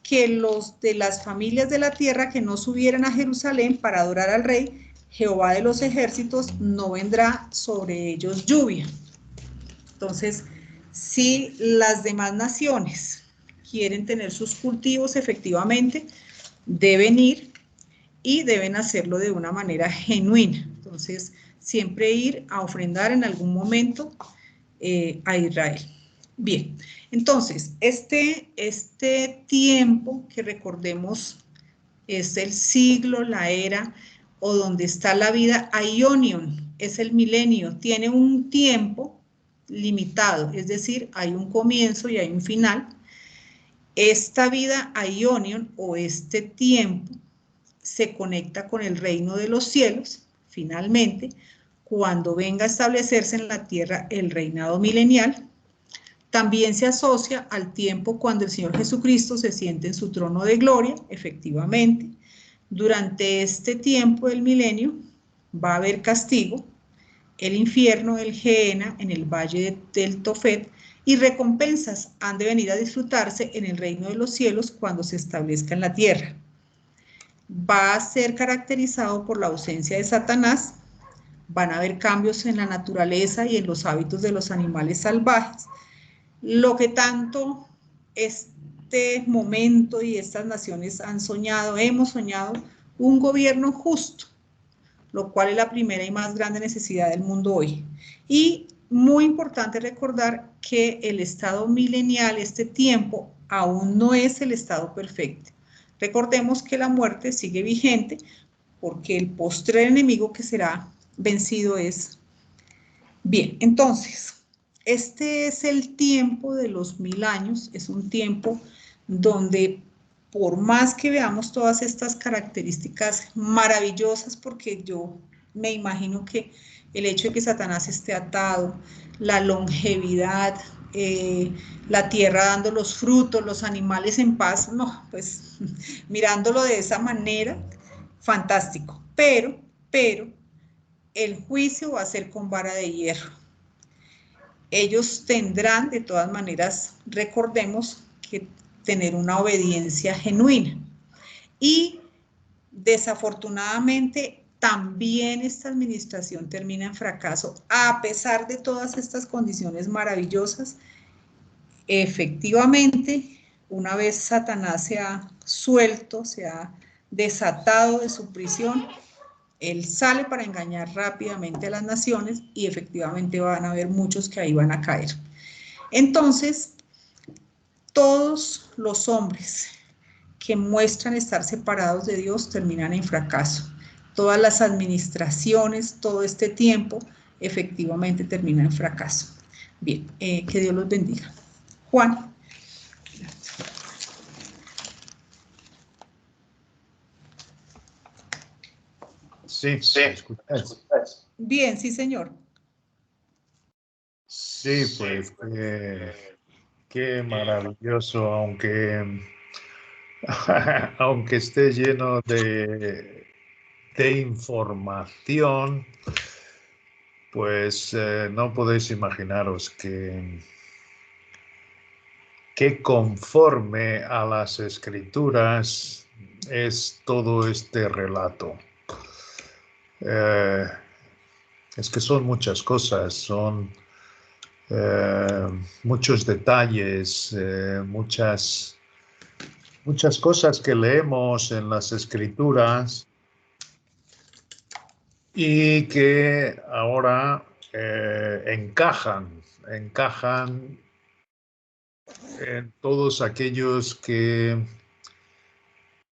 que los de las familias de la tierra que no subieran a Jerusalén para adorar al rey, Jehová de los ejércitos, no vendrá sobre ellos lluvia. Entonces, si las demás naciones quieren tener sus cultivos, efectivamente, deben ir y deben hacerlo de una manera genuina. Entonces, siempre ir a ofrendar en algún momento a Israel. Bien, entonces, este tiempo que recordemos es el siglo, la era, o donde está la vida, Aionion, es el milenio, tiene un tiempo limitado, es decir, hay un comienzo y hay un final. Esta vida aionion o este tiempo se conecta con el reino de los cielos, finalmente, cuando venga a establecerse en la tierra el reinado milenial. También se asocia al tiempo cuando el Señor Jesucristo se siente en su trono de gloria, efectivamente. Durante este tiempo del milenio va a haber castigo, el infierno, el Gehenna, en el valle del Tofet, y recompensas han de venir a disfrutarse en el reino de los cielos cuando se establezca en la tierra. Va a ser caracterizado por la ausencia de Satanás, van a haber cambios en la naturaleza y en los hábitos de los animales salvajes. Lo que tanto este momento y estas naciones han soñado, hemos soñado, un gobierno justo, lo cual es la primera y más grande necesidad del mundo hoy. Y muy importante recordar que el estado milenial, este tiempo, aún no es el estado perfecto. Recordemos que la muerte sigue vigente porque el postrer enemigo que será vencido es... Bien, entonces, este es el tiempo de los 1000 años, es un tiempo donde por más que veamos todas estas características maravillosas, porque yo me imagino que el hecho de que Satanás esté atado, la longevidad, la tierra dando los frutos, los animales en paz, no, pues mirándolo de esa manera, fantástico, pero el juicio va a ser con vara de hierro. Ellos tendrán, de todas maneras, recordemos que tener una obediencia genuina. Y desafortunadamente también esta administración termina en fracaso, a pesar de todas estas condiciones maravillosas. Efectivamente, una vez Satanás se ha suelto, se ha desatado de su prisión, él sale para engañar rápidamente a las naciones y efectivamente van a haber muchos que ahí van a caer. Entonces, todos los hombres que muestran estar separados de Dios terminan en fracaso. Todas las administraciones, todo este tiempo, efectivamente termina en fracaso. Bien, que Dios los bendiga. Juan. Sí, ¿me escuchas? Bien, sí, señor. Sí, pues qué maravilloso, aunque esté lleno de información, pues no podéis imaginaros que conforme a las Escrituras es todo este relato. Es que son muchas cosas, son muchos detalles, muchas cosas que leemos en las Escrituras y que ahora encajan en todos aquellos que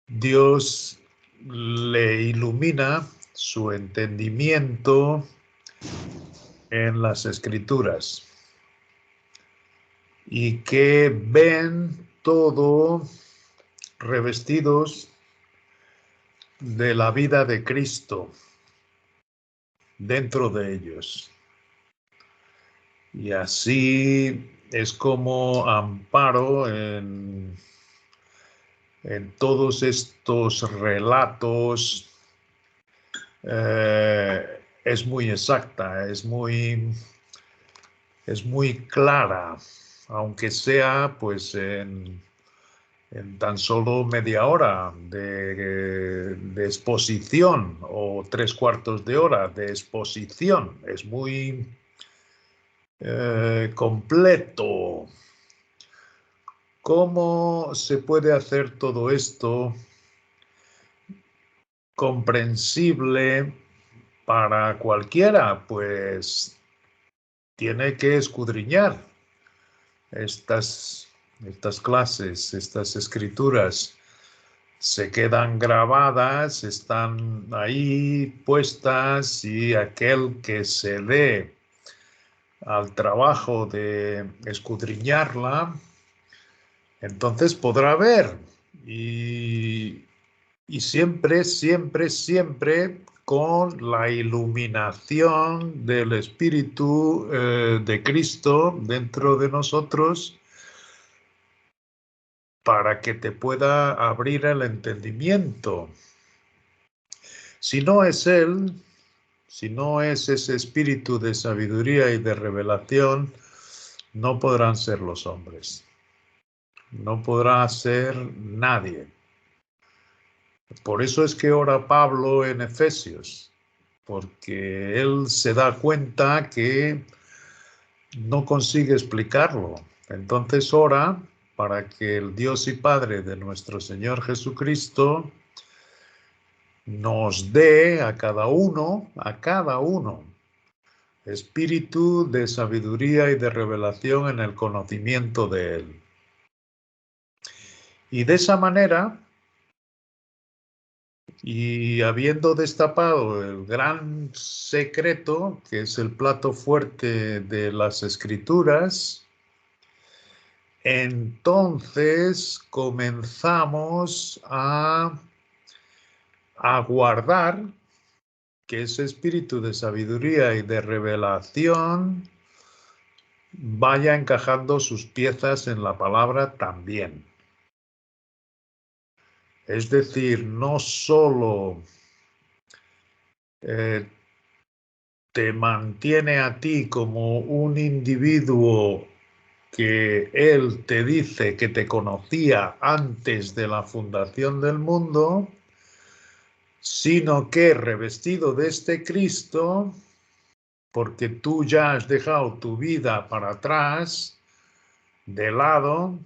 Dios le ilumina su entendimiento en las Escrituras y que ven todo revestidos de la vida de Cristo dentro de ellos. Y así es como amparo en todos estos relatos. Es muy exacta, es muy clara, aunque sea pues en tan solo media hora de exposición o 3/4 de hora de exposición. Es muy completo. ¿Cómo se puede hacer todo esto comprensible para cualquiera? Pues tiene que escudriñar estas clases, estas escrituras. Se quedan grabadas, están ahí puestas, y aquel que se dé al trabajo de escudriñarla, entonces podrá ver. Y siempre, siempre, siempre con la iluminación del Espíritu de Cristo dentro de nosotros, para que te pueda abrir el entendimiento. Si no es Él, si no es ese espíritu de sabiduría y de revelación, no podrán ser los hombres. No podrá ser nadie. Por eso es que ora Pablo en Efesios, porque él se da cuenta que no consigue explicarlo. Entonces ora para que el Dios y Padre de nuestro Señor Jesucristo nos dé a cada uno, espíritu de sabiduría y de revelación en el conocimiento de Él. Y de esa manera, y habiendo destapado el gran secreto, que es el plato fuerte de las Escrituras, entonces comenzamos a guardar que ese espíritu de sabiduría y de revelación vaya encajando sus piezas en la palabra también. Es decir, no solo te mantiene a ti como un individuo que Él te dice que te conocía antes de la fundación del mundo, sino que revestido de este Cristo, porque tú ya has dejado tu vida para atrás, de lado,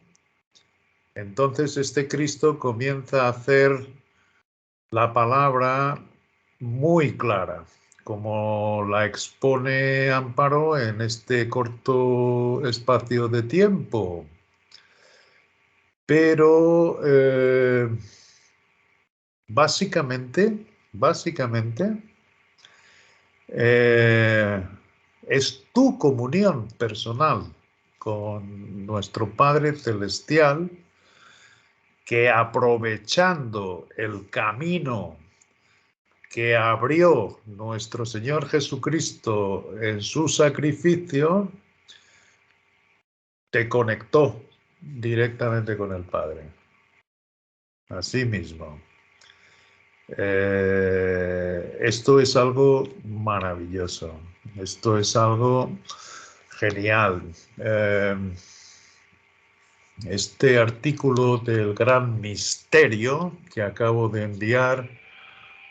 entonces este Cristo comienza a hacer la palabra muy clara, como la expone Amparo en este corto espacio de tiempo. Pero básicamente, es tu comunión personal con nuestro Padre Celestial, que aprovechando el camino que abrió nuestro Señor Jesucristo en su sacrificio, te conectó directamente con el Padre. Así mismo. Esto es algo maravilloso. Esto es algo genial. Este artículo del gran misterio que acabo de enviar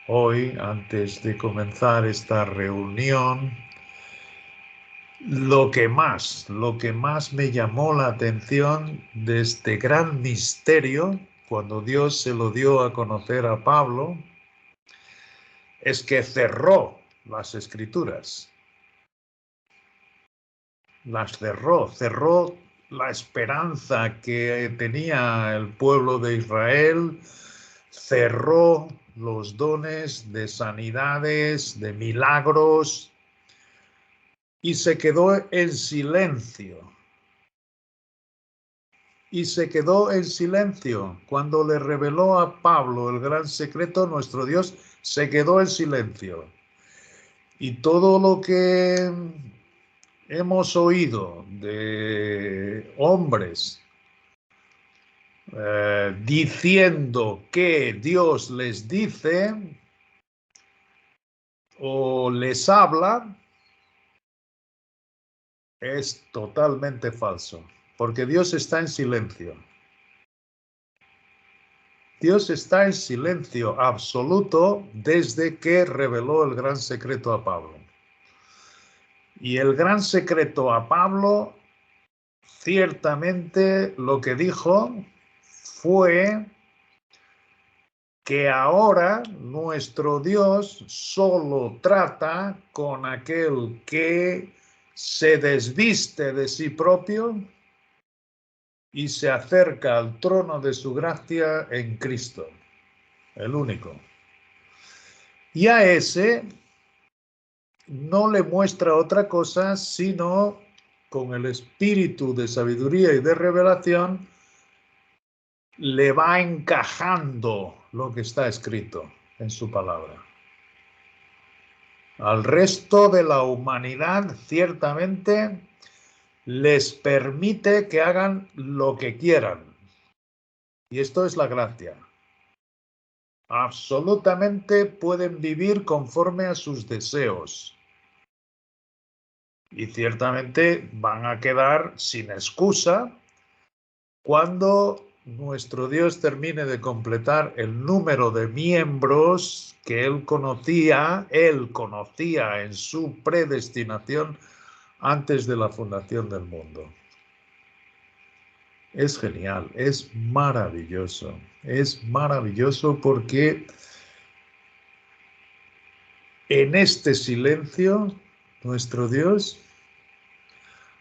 hoy, antes de comenzar esta reunión, lo que más me llamó la atención de este gran misterio, cuando Dios se lo dio a conocer a Pablo, es que cerró las Escrituras. Las cerró la esperanza que tenía el pueblo de Israel, cerró los dones de sanidades, de milagros, y se quedó en silencio. Y se quedó en silencio. Cuando le reveló a Pablo el gran secreto, nuestro Dios se quedó en silencio. Y todo lo que hemos oído de hombres diciendo que Dios les dice o les habla, es totalmente falso, porque Dios está en silencio. Dios está en silencio absoluto desde que reveló el gran secreto a Pablo. Y el gran secreto a Pablo, ciertamente lo que dijo fue que ahora nuestro Dios solo trata con aquel que se desviste de sí propio y se acerca al trono de su gracia en Cristo, el único. Y a ese no le muestra otra cosa sino con el espíritu de sabiduría y de revelación le va encajando lo que está escrito en su palabra. Al resto de la humanidad, ciertamente, les permite que hagan lo que quieran. Y esto es la gracia. Absolutamente pueden vivir conforme a sus deseos. Y ciertamente van a quedar sin excusa cuando nuestro Dios termine de completar el número de miembros que Él conocía en su predestinación antes de la fundación del mundo. Es genial, es maravilloso porque en este silencio, nuestro Dios,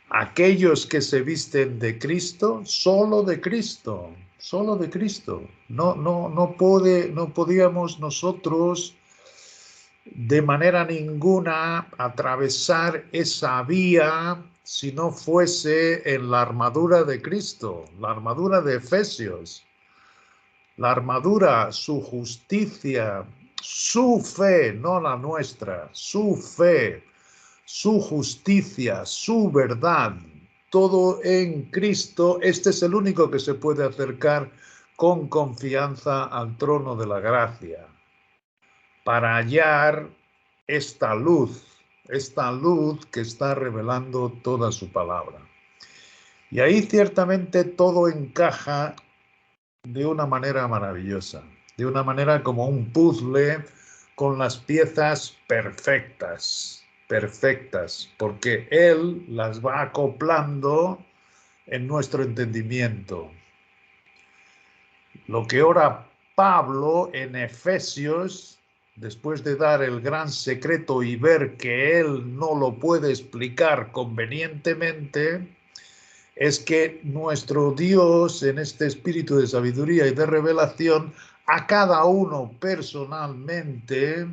aquellos que se visten de Cristo, solo de Cristo, solo de Cristo. No podíamos nosotros de manera ninguna atravesar esa vía si no fuese en la armadura de Cristo, la armadura de Efesios, la armadura, su justicia, su fe, no la nuestra, su fe, su justicia, su verdad, todo en Cristo. Este es el único que se puede acercar con confianza al trono de la gracia para hallar esta luz que está revelando toda su palabra. Y ahí ciertamente todo encaja de una manera maravillosa, de una manera como un puzzle con las piezas perfectas, porque Él las va acoplando en nuestro entendimiento. Lo que ora Pablo en Efesios, después de dar el gran secreto y ver que él no lo puede explicar convenientemente, es que nuestro Dios, en este espíritu de sabiduría y de revelación, a cada uno personalmente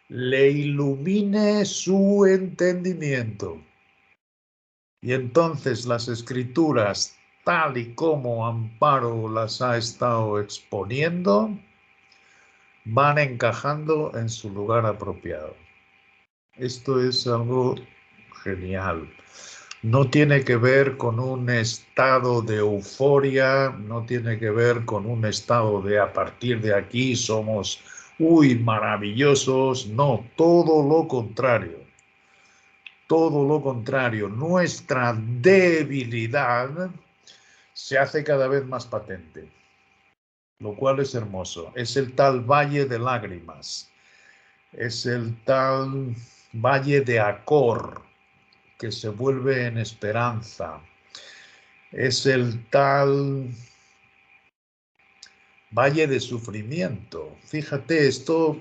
le ilumine su entendimiento. Y entonces las escrituras, tal y como Amparo las ha estado exponiendo, van encajando en su lugar apropiado. Esto es algo genial. No tiene que ver con un estado de euforia, no tiene que ver con un estado de a partir de aquí somos, maravillosos. No, todo lo contrario. Todo lo contrario. Nuestra debilidad se hace cada vez más patente, lo cual es hermoso. Es el tal valle de lágrimas, es el tal valle de Acor que se vuelve en esperanza, es el tal valle de sufrimiento. Fíjate, esto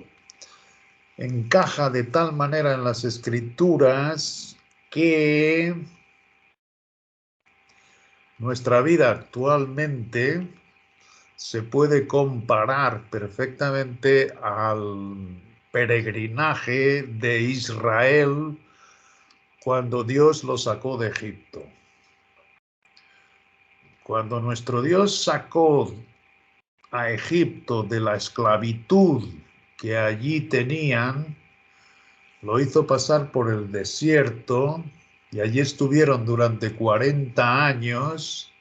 encaja de tal manera en las escrituras que nuestra vida actualmente se puede comparar perfectamente al peregrinaje de Israel cuando Dios lo sacó de Egipto. Cuando nuestro Dios sacó a Egipto de la esclavitud que allí tenían, lo hizo pasar por el desierto y allí estuvieron durante 40 años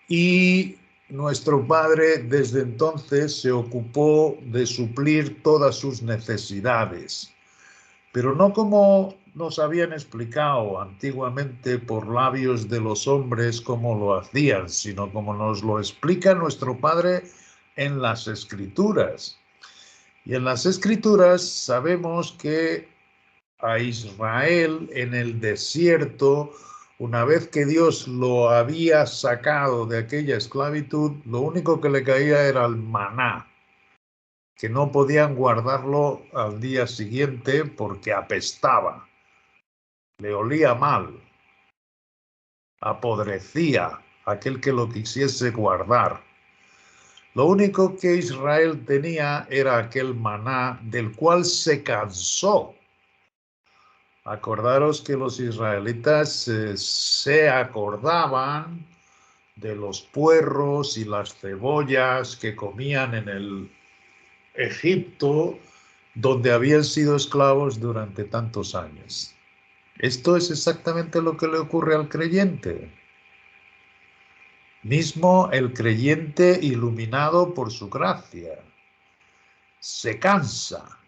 y nuestro Padre desde entonces se ocupó de suplir todas sus necesidades, pero no como nos habían explicado antiguamente por labios de los hombres cómo lo hacían, sino como nos lo explica nuestro Padre en las Escrituras. Y en las Escrituras sabemos que a Israel en el desierto, una vez que Dios lo había sacado de aquella esclavitud, lo único que le caía era el maná, que no podían guardarlo al día siguiente porque apestaba, le olía mal, apodrecía aquel que lo quisiese guardar. Lo único que Israel tenía era aquel maná del cual se cansó Acordaros que los israelitas se acordaban de los puerros y las cebollas que comían en el Egipto, donde habían sido esclavos durante tantos años. Esto es exactamente lo que le ocurre al creyente. Mismo el creyente iluminado por su gracia se cansa,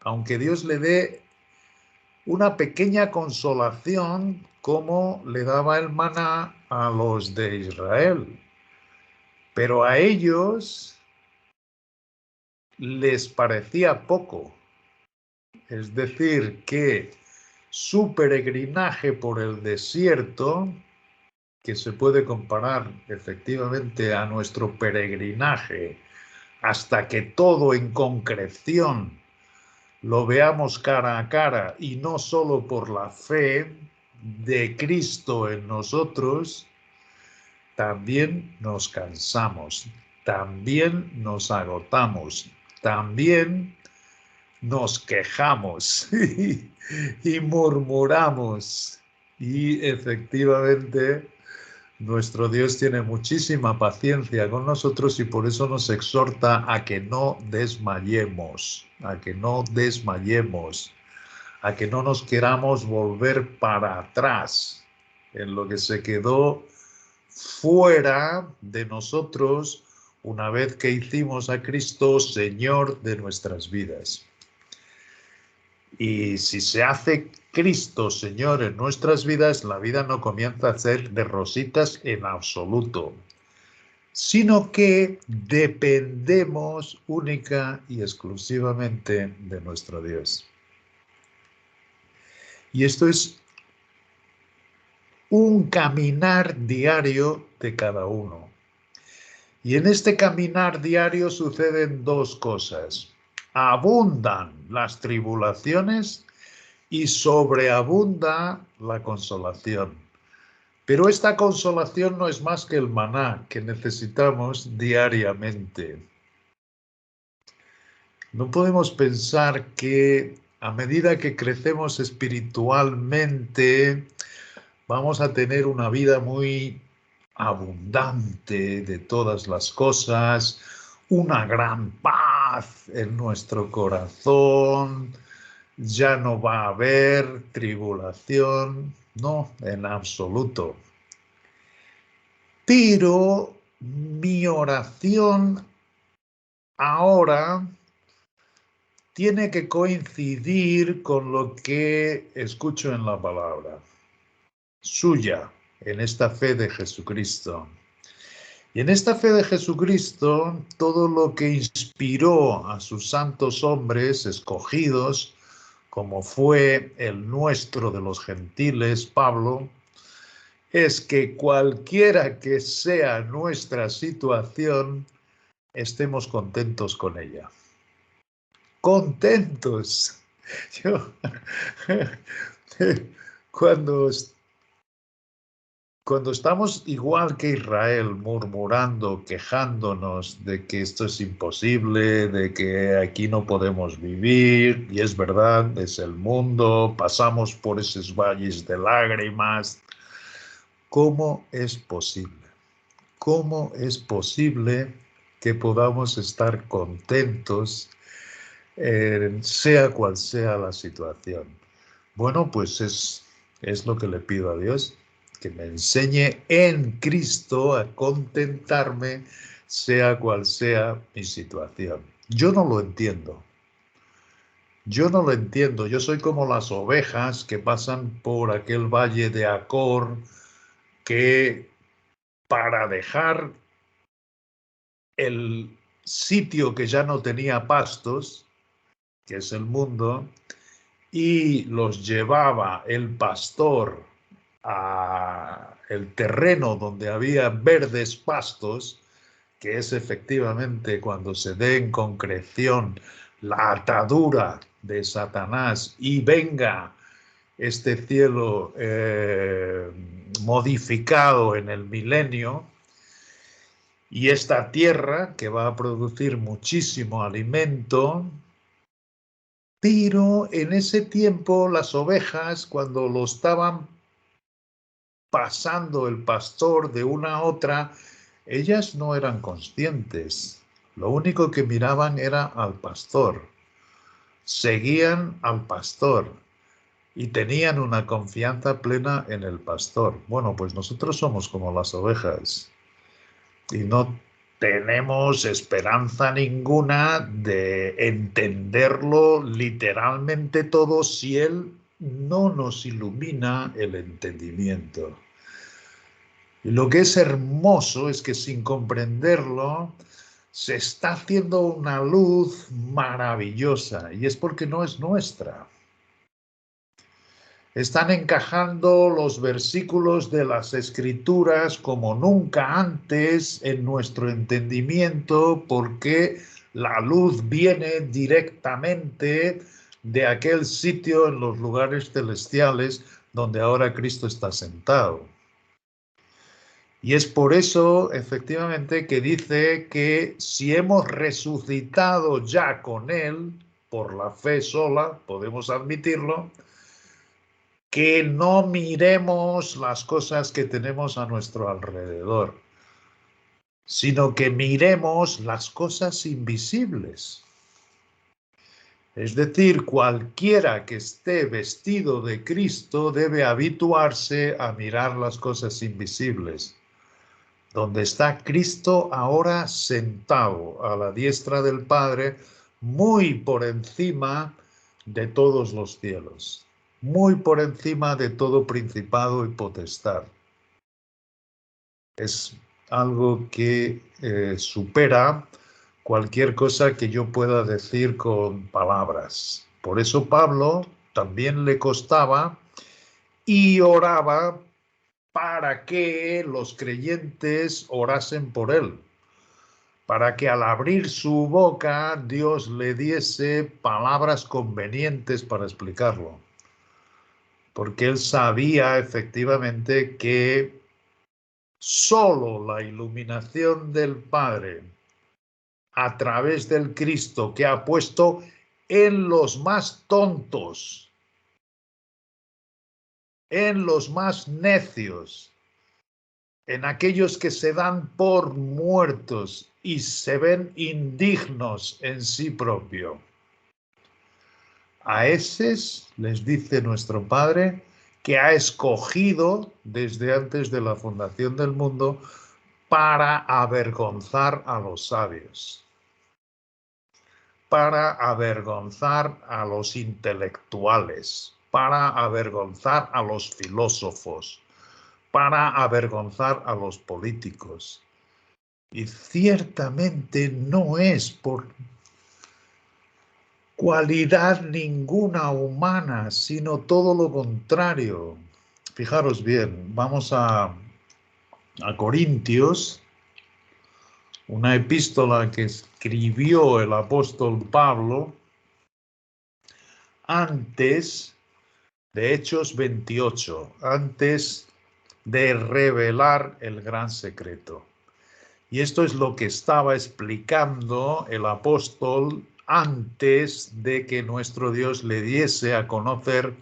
aunque Dios le dé una pequeña consolación como le daba el maná a los de Israel. Pero a ellos les parecía poco. Es decir, que su peregrinaje por el desierto, que se puede comparar efectivamente a nuestro peregrinaje hasta que todo en concreción lo veamos cara a cara y no solo por la fe de Cristo en nosotros, también nos cansamos, también nos agotamos, también nos quejamos y murmuramos. Y efectivamente, nuestro Dios tiene muchísima paciencia con nosotros y por eso nos exhorta a que no desmayemos, a que no desmayemos, a que no nos queramos volver para atrás en lo que se quedó fuera de nosotros una vez que hicimos a Cristo Señor de nuestras vidas. Y si se hace Cristo Señor en nuestras vidas, la vida no comienza a ser de rositas en absoluto, sino que dependemos única y exclusivamente de nuestro Dios. Y esto es un caminar diario de cada uno. Y en este caminar diario suceden dos cosas. Abundan las tribulaciones y sobreabunda la consolación. Pero esta consolación no es más que el maná que necesitamos diariamente. No podemos pensar que a medida que crecemos espiritualmente vamos a tener una vida muy abundante de todas las cosas, una gran paz en nuestro corazón, ya no va a haber tribulación, no, en absoluto. Pero mi oración ahora tiene que coincidir con lo que escucho en la palabra suya, en esta fe de Jesucristo. Y en esta fe de Jesucristo, todo lo que inspiró a sus santos hombres escogidos, como fue el nuestro de los gentiles, Pablo, es que cualquiera que sea nuestra situación, estemos contentos con ella. Contentos. Yo, cuando estamos igual que Israel, murmurando, quejándonos de que esto es imposible, de que aquí no podemos vivir, y es verdad, es el mundo, pasamos por esos valles de lágrimas, ¿cómo es posible? ¿Cómo es posible que podamos estar contentos, sea cual sea la situación? Bueno, pues es lo que le pido a Dios, que me enseñe en Cristo a contentarme, sea cual sea mi situación. Yo no lo entiendo. Yo no lo entiendo. Yo soy como las ovejas que pasan por aquel valle de Acor, que para dejar el sitio que ya no tenía pastos, que es el mundo, y los llevaba el pastor a el terreno donde había verdes pastos, que es efectivamente cuando se dé en concreción la atadura de Satanás y venga este cielo modificado en el milenio, y esta tierra que va a producir muchísimo alimento, Pero en ese tiempo las ovejas, cuando lo estaban pasando el pastor de una a otra, ellas no eran conscientes. Lo único que miraban era al pastor. Seguían al pastor y tenían una confianza plena en el pastor. Bueno, pues nosotros somos como las ovejas y no tenemos esperanza ninguna de entenderlo literalmente todo si Él no nos ilumina el entendimiento. Y lo que es hermoso es que sin comprenderlo se está haciendo una luz maravillosa y es porque no es nuestra. Están encajando los versículos de las Escrituras como nunca antes en nuestro entendimiento porque la luz viene directamente de aquel sitio en los lugares celestiales donde ahora Cristo está sentado. Y es por eso, efectivamente, que dice que si hemos resucitado ya con Él, por la fe sola, podemos admitirlo, que no miremos las cosas que tenemos a nuestro alrededor, sino que miremos las cosas invisibles. Es decir, cualquiera que esté vestido de Cristo debe habituarse a mirar las cosas invisibles, donde está Cristo ahora sentado a la diestra del Padre, muy por encima de todos los cielos, muy por encima de todo principado y potestad. Es algo que supera cualquier cosa que yo pueda decir con palabras. Por eso Pablo también le costaba y oraba para que los creyentes orasen por él, para que al abrir su boca Dios le diese palabras convenientes para explicarlo. Porque él sabía efectivamente que solo la iluminación del Padre a través del Cristo que ha puesto en los más tontos, en los más necios, en aquellos que se dan por muertos y se ven indignos en sí propio. A esos les dice nuestro Padre que ha escogido desde antes de la fundación del mundo para avergonzar a los sabios, para avergonzar a los intelectuales, para avergonzar a los filósofos, para avergonzar a los políticos. Y ciertamente no es por cualidad ninguna humana, sino todo lo contrario. Fijaros bien, vamos a Corintios, una epístola que escribió el apóstol Pablo antes de Hechos 28, antes de revelar el gran secreto. Y esto es lo que estaba explicando el apóstol antes de que nuestro Dios le diese a conocer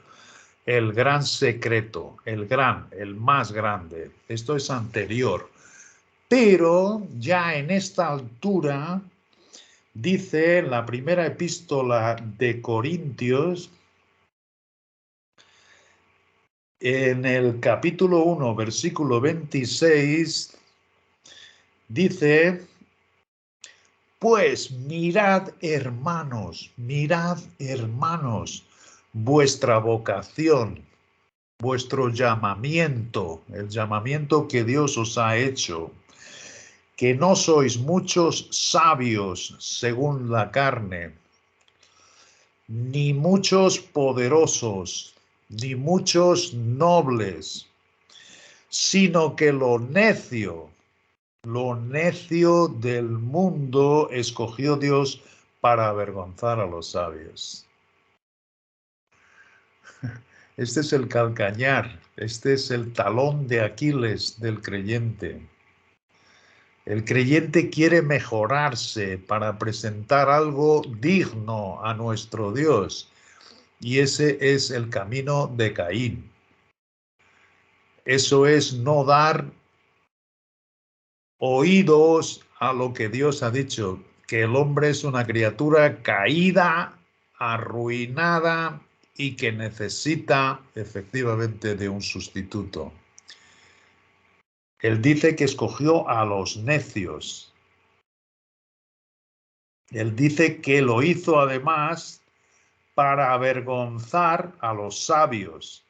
el gran secreto, el más grande. Esto es anterior. Pero ya en esta altura, dice la primera epístola de Corintios, en el capítulo 1, versículo 26, dice: pues mirad, hermanos, vuestra vocación, vuestro llamamiento, el llamamiento que Dios os ha hecho, que no sois muchos sabios según la carne, ni muchos poderosos, ni muchos nobles, sino que lo necio del mundo escogió Dios para avergonzar a los sabios. Este es el calcañar, este es el talón de Aquiles del creyente. El creyente quiere mejorarse para presentar algo digno a nuestro Dios Y ese es el camino de Caín. Eso es no dar oídos a lo que Dios ha dicho, que el hombre es una criatura caída, arruinada y que necesita efectivamente de un sustituto. Él dice que escogió a los necios. Él dice que lo hizo además para avergonzar a los sabios.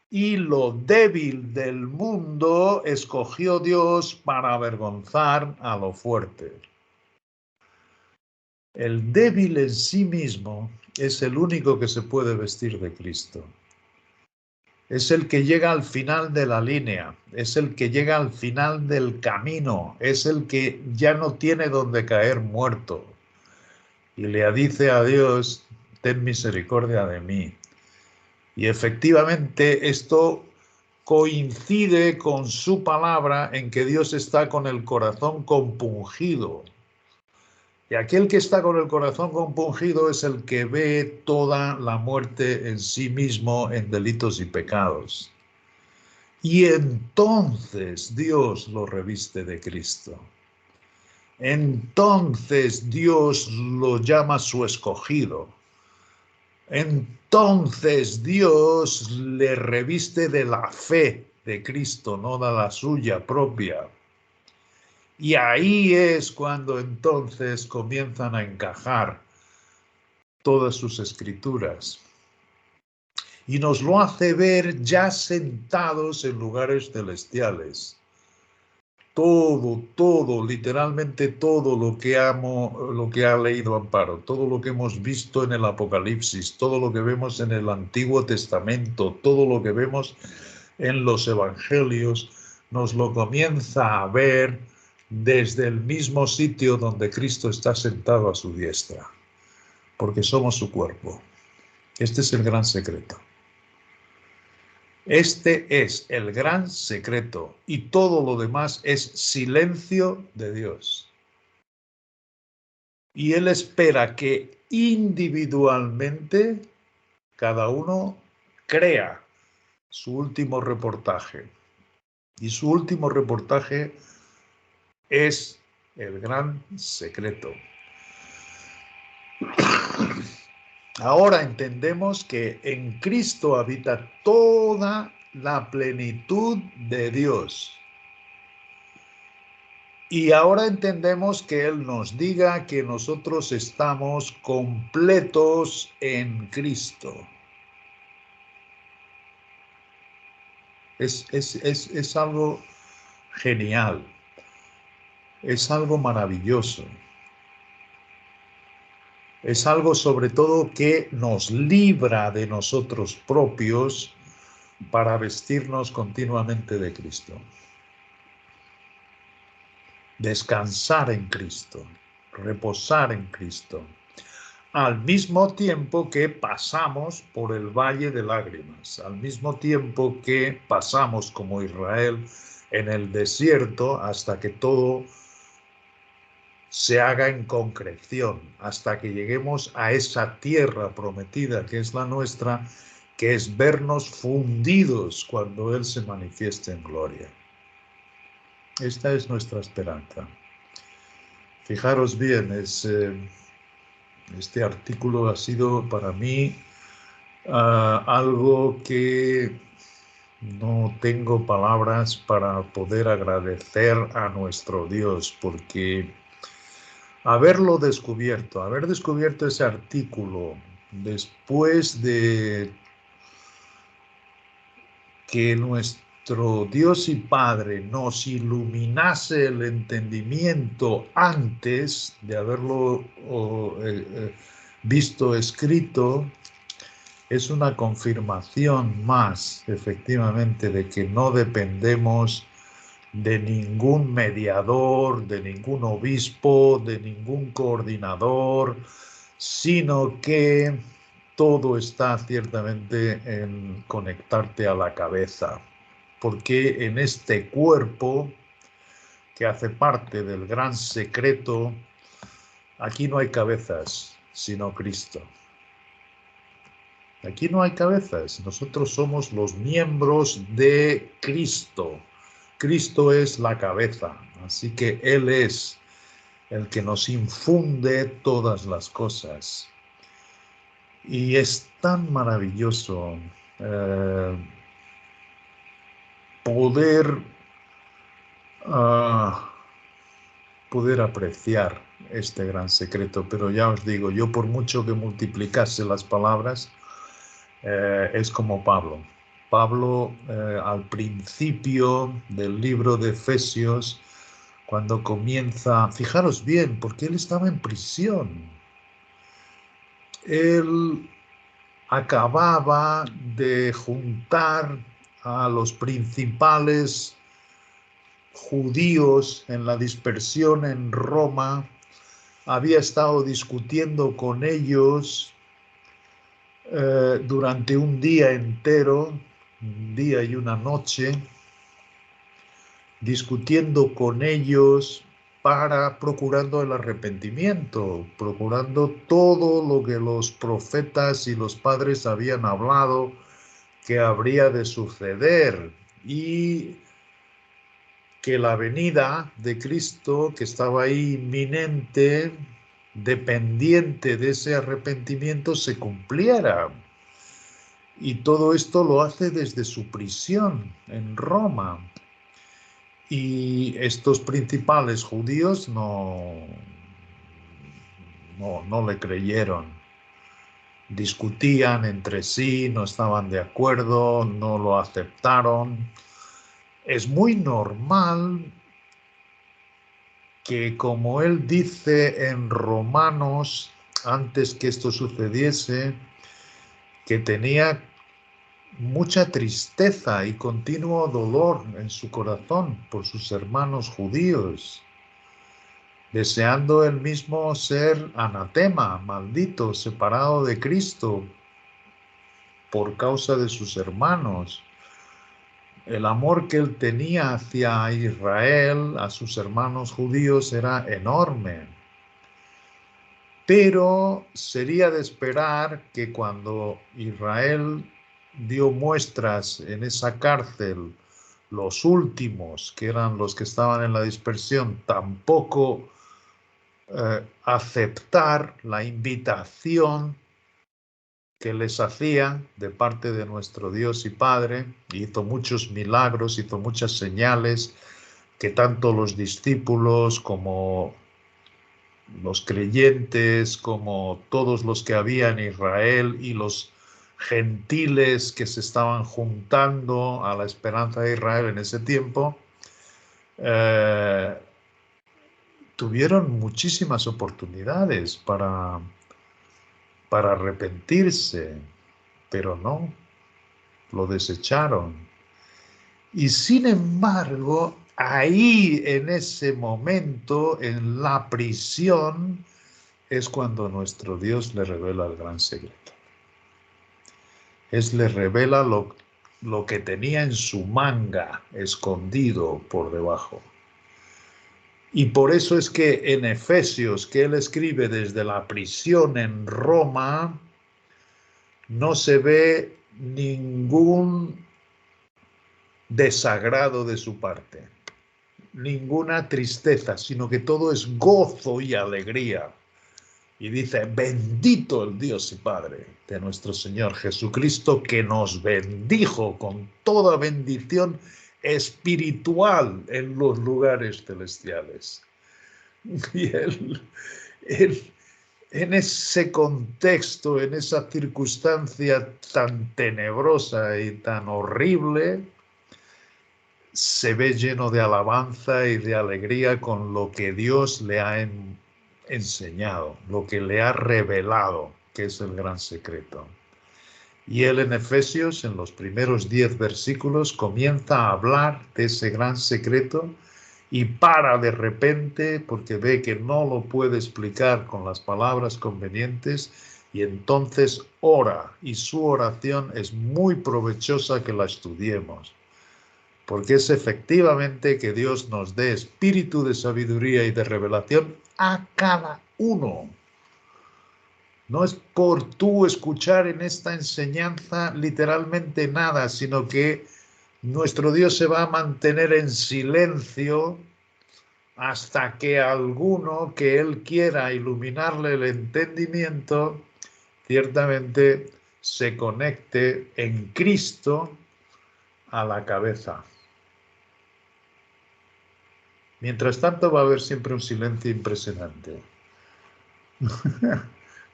Y lo débil del mundo escogió Dios para avergonzar a lo fuerte. El débil en sí mismo es el único que se puede vestir de Cristo. Es el que llega al final de la línea, es el que llega al final del camino, es el que ya no tiene donde caer muerto. Y le dice a Dios, ten misericordia de mí. Y efectivamente esto coincide con su palabra en que Dios está con el corazón compungido. Y aquel que está con el corazón compungido es el que ve toda la muerte en sí mismo en delitos y pecados. Y entonces Dios lo reviste de Cristo. Entonces Dios lo llama su escogido. Entonces Dios le reviste de la fe de Cristo, no de la suya propia. Y ahí es cuando entonces comienzan a encajar todas sus escrituras. Y nos lo hace ver ya sentados en lugares celestiales. Todo, literalmente todo lo que lo que ha leído Amparo, todo lo que hemos visto en el Apocalipsis, todo lo que vemos en el Antiguo Testamento, todo lo que vemos en los Evangelios, nos lo comienza a ver desde el mismo sitio donde Cristo está sentado a su diestra, porque somos su cuerpo. Este es el gran secreto. Este es el gran secreto y todo lo demás es silencio de Dios. Y Él espera que individualmente cada uno crea su último reportaje. Y su último reportaje es el gran secreto. Ahora entendemos que en Cristo habita toda la plenitud de Dios. Y ahora entendemos que Él nos diga que nosotros estamos completos en Cristo. Es algo genial. Es algo maravilloso. Es algo sobre todo que nos libra de nosotros propios para vestirnos continuamente de Cristo. Descansar en Cristo, reposar en Cristo, al mismo tiempo que pasamos por el valle de lágrimas, al mismo tiempo que pasamos como Israel en el desierto hasta que todo se haga en concreción, hasta que lleguemos a esa tierra prometida que es la nuestra, que es vernos fundidos cuando Él se manifieste en gloria. Esta es nuestra esperanza. Fijaros bien, este artículo ha sido para mí algo que no tengo palabras para poder agradecer a nuestro Dios, porque haber descubierto ese artículo después de que nuestro Dios y Padre nos iluminase el entendimiento antes de haberlo visto escrito, es una confirmación más, efectivamente, de que no dependemos de ningún mediador, de ningún obispo, de ningún coordinador, sino que todo está ciertamente en conectarte a la cabeza, porque en este cuerpo que hace parte del gran secreto, aquí no hay cabezas, sino Cristo. Aquí no hay cabezas, nosotros somos los miembros de Cristo. Cristo es la cabeza, así que Él es el que nos infunde todas las cosas. Y es tan maravilloso poder, poder apreciar este gran secreto, pero ya os digo, yo por mucho que multiplicase las palabras, es como Pablo. Pablo, al principio del libro de Efesios, cuando comienza, fijaros bien, porque él estaba en prisión. Él acababa de juntar a los principales judíos en la dispersión en Roma, había estado discutiendo con ellos durante un día entero, un día y una noche, discutiendo con ellos procurando el arrepentimiento, procurando todo lo que los profetas y los padres habían hablado que habría de suceder y que la venida de Cristo, que estaba ahí inminente, dependiente de ese arrepentimiento, se cumpliera. Y todo esto lo hace desde su prisión en Roma. Y estos principales judíos no le creyeron. Discutían entre sí, no estaban de acuerdo, no lo aceptaron. Es muy normal que, como él dice en Romanos, antes que esto sucediese, que tenía mucha tristeza y continuo dolor en su corazón por sus hermanos judíos, deseando él mismo ser anatema, maldito, separado de Cristo por causa de sus hermanos. El amor que él tenía hacia Israel, a sus hermanos judíos, era enorme. Pero sería de esperar que cuando Israel dio muestras en esa cárcel, los últimos, que eran los que estaban en la dispersión, tampoco aceptar la invitación que les hacía de parte de nuestro Dios y Padre. Hizo muchos milagros, hizo muchas señales que tanto los discípulos como los creyentes, como todos los que había en Israel y los gentiles que se estaban juntando a la esperanza de Israel en ese tiempo, tuvieron muchísimas oportunidades para arrepentirse, pero no, lo desecharon. Y sin embargo, ahí en ese momento, en la prisión, es cuando nuestro Dios le revela el gran secreto. Le revela lo que tenía en su manga escondido por debajo. Y por eso es que en Efesios, que él escribe desde la prisión en Roma, no se ve ningún desagrado de su parte, ninguna tristeza, sino que todo es gozo y alegría. Y dice, bendito el Dios y Padre de nuestro Señor Jesucristo, que nos bendijo con toda bendición espiritual en los lugares celestiales. Y él, en ese contexto, en esa circunstancia tan tenebrosa y tan horrible, se ve lleno de alabanza y de alegría con lo que Dios le ha enseñado, lo que le ha revelado, que es el gran secreto. Y él en Efesios, en los primeros 10 versículos, comienza a hablar de ese gran secreto y para de repente porque ve que no lo puede explicar con las palabras convenientes y entonces ora, y su oración es muy provechosa que la estudiemos, porque es efectivamente que Dios nos dé espíritu de sabiduría y de revelación a cada uno. No es por tú escuchar en esta enseñanza literalmente nada, sino que nuestro Dios se va a mantener en silencio hasta que alguno que Él quiera iluminarle el entendimiento, ciertamente se conecte en Cristo a la cabeza. Mientras tanto va a haber siempre un silencio impresionante,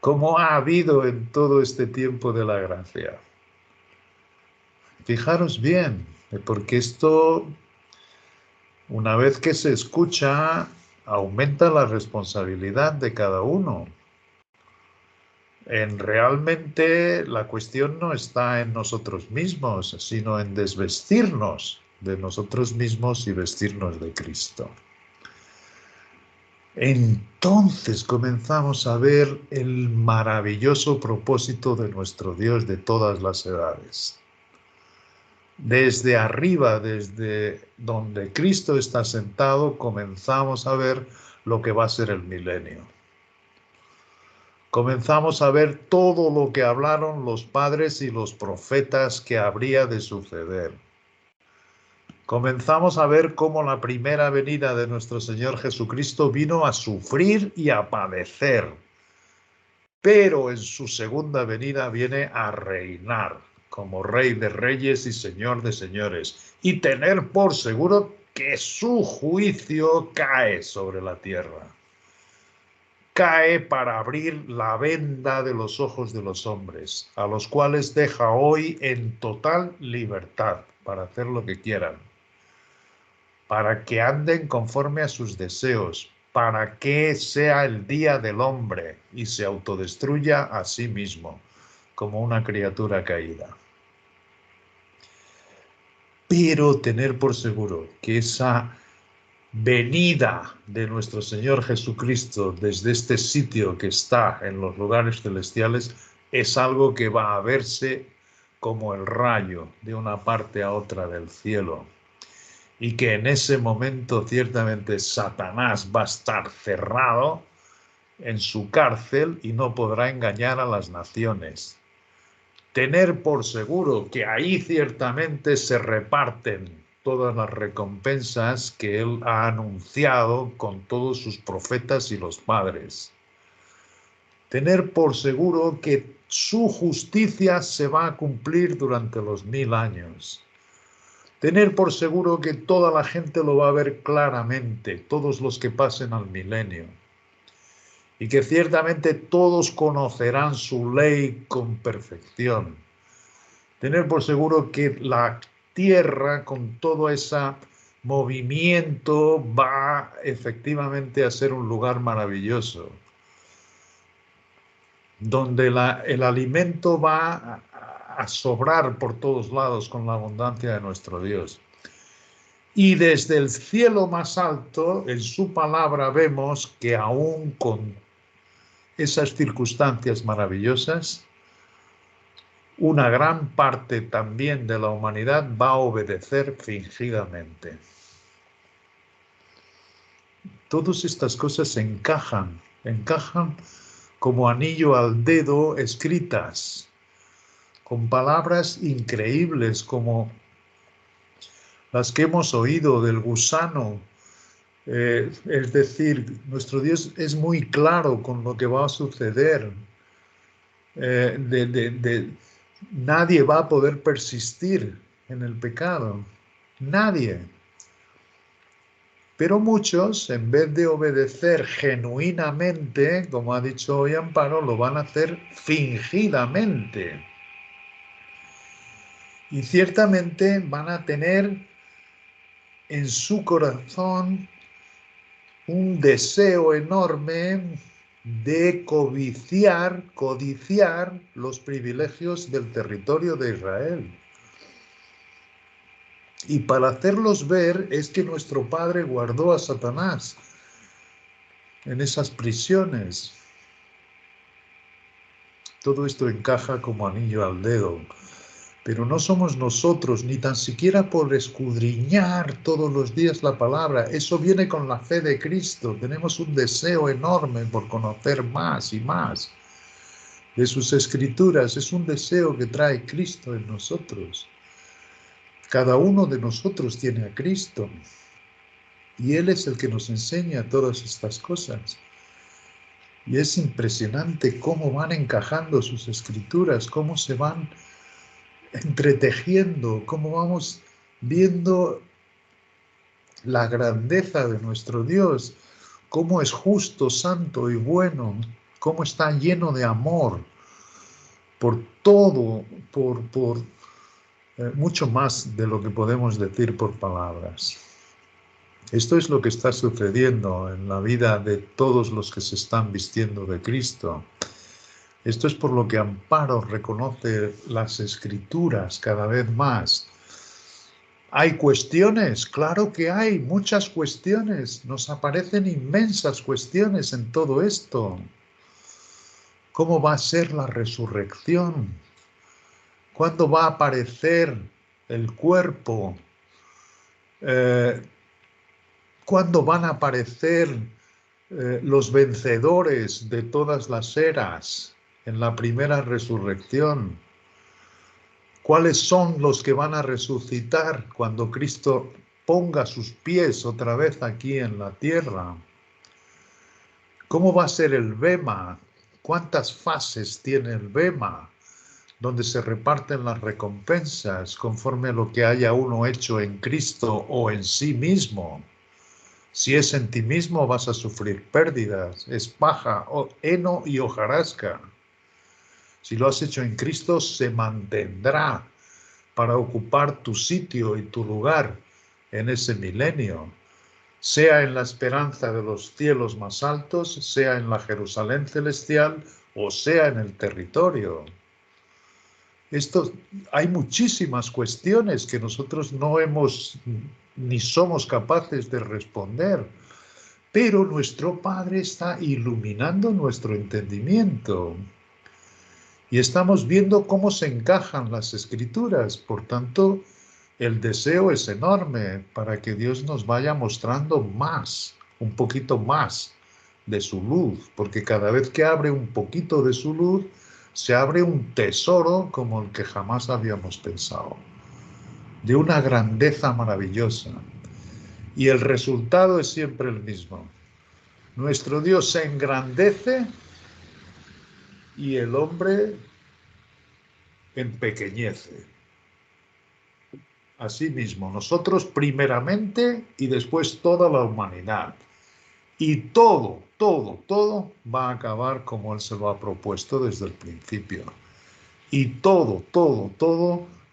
como ha habido en todo este tiempo de la gracia. Fijaros bien, porque esto, una vez que se escucha, aumenta la responsabilidad de cada uno. Realmente la cuestión no está en nosotros mismos, sino en desvestirnos de nosotros mismos y vestirnos de Cristo. Entonces comenzamos a ver el maravilloso propósito de nuestro Dios de todas las edades. Desde arriba, desde donde Cristo está sentado, comenzamos a ver lo que va a ser el milenio. Comenzamos a ver todo lo que hablaron los padres y los profetas que habría de suceder. Comenzamos a ver cómo la primera venida de nuestro Señor Jesucristo vino a sufrir y a padecer, pero en su segunda venida viene a reinar como Rey de Reyes y Señor de Señores, y tener por seguro que su juicio cae sobre la tierra. Cae para abrir la venda de los ojos de los hombres, a los cuales deja hoy en total libertad para hacer lo que quieran, para que anden conforme a sus deseos, para que sea el día del hombre y se autodestruya a sí mismo, como una criatura caída. Pero tener por seguro que esa venida de nuestro Señor Jesucristo desde este sitio que está en los lugares celestiales es algo que va a verse como el rayo de una parte a otra del cielo, y que en ese momento ciertamente Satanás va a estar cerrado en su cárcel y no podrá engañar a las naciones. Tener por seguro que ahí ciertamente se reparten todas las recompensas que Él ha anunciado con todos sus profetas y los padres. Tener por seguro que su justicia se va a cumplir durante los 1000 años. Tener por seguro que toda la gente lo va a ver claramente, todos los que pasen al milenio. Y que ciertamente todos conocerán su ley con perfección. Tener por seguro que la tierra, con todo ese movimiento, va efectivamente a ser un lugar maravilloso, donde el alimento va a sobrar por todos lados con la abundancia de nuestro Dios. Y desde el cielo más alto, en su palabra, vemos que aún con esas circunstancias maravillosas, una gran parte también de la humanidad va a obedecer fingidamente. Todas estas cosas encajan como anillo al dedo, escritas con palabras increíbles como las que hemos oído del gusano. Es decir, nuestro Dios es muy claro con lo que va a suceder. Nadie va a poder persistir en el pecado. Nadie. Pero muchos, en vez de obedecer genuinamente, como ha dicho hoy Amparo, lo van a hacer fingidamente. Y ciertamente van a tener en su corazón un deseo enorme de codiciar los privilegios del territorio de Israel. Y para hacerlos ver es que nuestro Padre guardó a Satanás en esas prisiones. Todo esto encaja como anillo al dedo. Pero no somos nosotros, ni tan siquiera por escudriñar todos los días la palabra. Eso viene con la fe de Cristo. Tenemos un deseo enorme por conocer más y más. de sus escrituras, es un deseo que trae Cristo en nosotros. Cada uno de nosotros tiene a Cristo y Él es el que nos enseña todas estas cosas. Y es impresionante cómo van encajando sus escrituras, cómo se van entretejiendo, cómo vamos viendo la grandeza de nuestro Dios, cómo es justo, santo y bueno, cómo está lleno de amor por todo, por mucho más de lo que podemos decir por palabras. Esto es lo que está sucediendo en la vida de todos los que se están vistiendo de Cristo. Esto es por lo que Amparo reconoce las Escrituras cada vez más. ¿Hay cuestiones? Claro que hay muchas cuestiones. Nos aparecen inmensas cuestiones en todo esto. ¿Cómo va a ser la resurrección? ¿Cuándo va a aparecer el cuerpo? ¿Cuándo van a aparecer los vencedores de todas las eras en la primera resurrección? ¿Cuáles son los que van a resucitar cuando Cristo ponga sus pies otra vez aquí en la tierra? ¿Cómo va a ser el bema? ¿Cuántas fases tiene el bema? Donde se reparten las recompensas conforme a lo que haya uno hecho en Cristo o en sí mismo. Si es en ti mismo vas a sufrir pérdidas, es paja, heno y hojarasca. Si lo has hecho en Cristo, se mantendrá para ocupar tu sitio y tu lugar en ese milenio, sea en la esperanza de los cielos más altos, sea en la Jerusalén celestial o sea en el territorio. Hay muchísimas cuestiones que nosotros no hemos ni somos capaces de responder, pero nuestro Padre está iluminando nuestro entendimiento. Y estamos viendo cómo se encajan las Escrituras. Por tanto, el deseo es enorme para que Dios nos vaya mostrando más, un poquito más de su luz, porque cada vez que abre un poquito de su luz, se abre un tesoro como el que jamás habíamos pensado, de una grandeza maravillosa. Y el resultado es siempre el mismo. Nuestro Dios se engrandece y el hombre empequeñece. Asimismo, nosotros primeramente y después toda la humanidad. Y todo va a acabar como Él se lo ha propuesto desde el principio. Y todo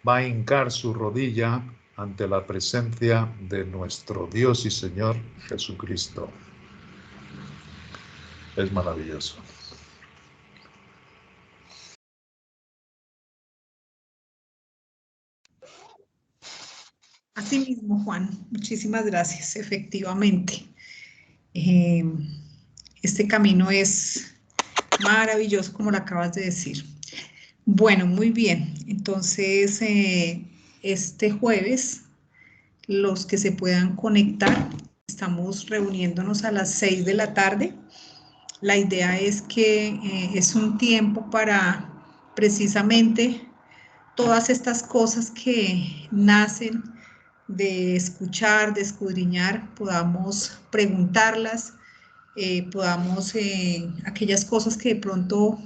va a hincar su rodilla ante la presencia de nuestro Dios y Señor Jesucristo. Es maravilloso. Así mismo, Juan, muchísimas gracias, efectivamente. Este camino es maravilloso, como lo acabas de decir. Bueno, muy bien. Entonces, este jueves, los que se puedan conectar, estamos reuniéndonos a las 6 de la tarde. La idea es que es un tiempo para precisamente todas estas cosas que nacen de escuchar, de escudriñar, podamos preguntarlas, podamos aquellas cosas que de pronto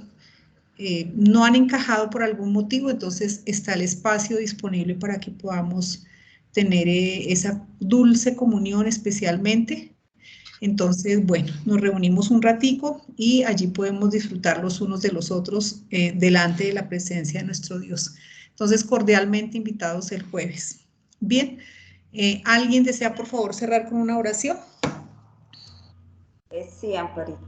no han encajado por algún motivo, entonces está el espacio disponible para que podamos tener esa dulce comunión especialmente. Entonces, bueno, nos reunimos un ratico y allí podemos disfrutar los unos de los otros delante de la presencia de nuestro Dios. Entonces, cordialmente invitados el jueves. Bien, ¿alguien desea por favor cerrar con una oración? Sí, Amparito.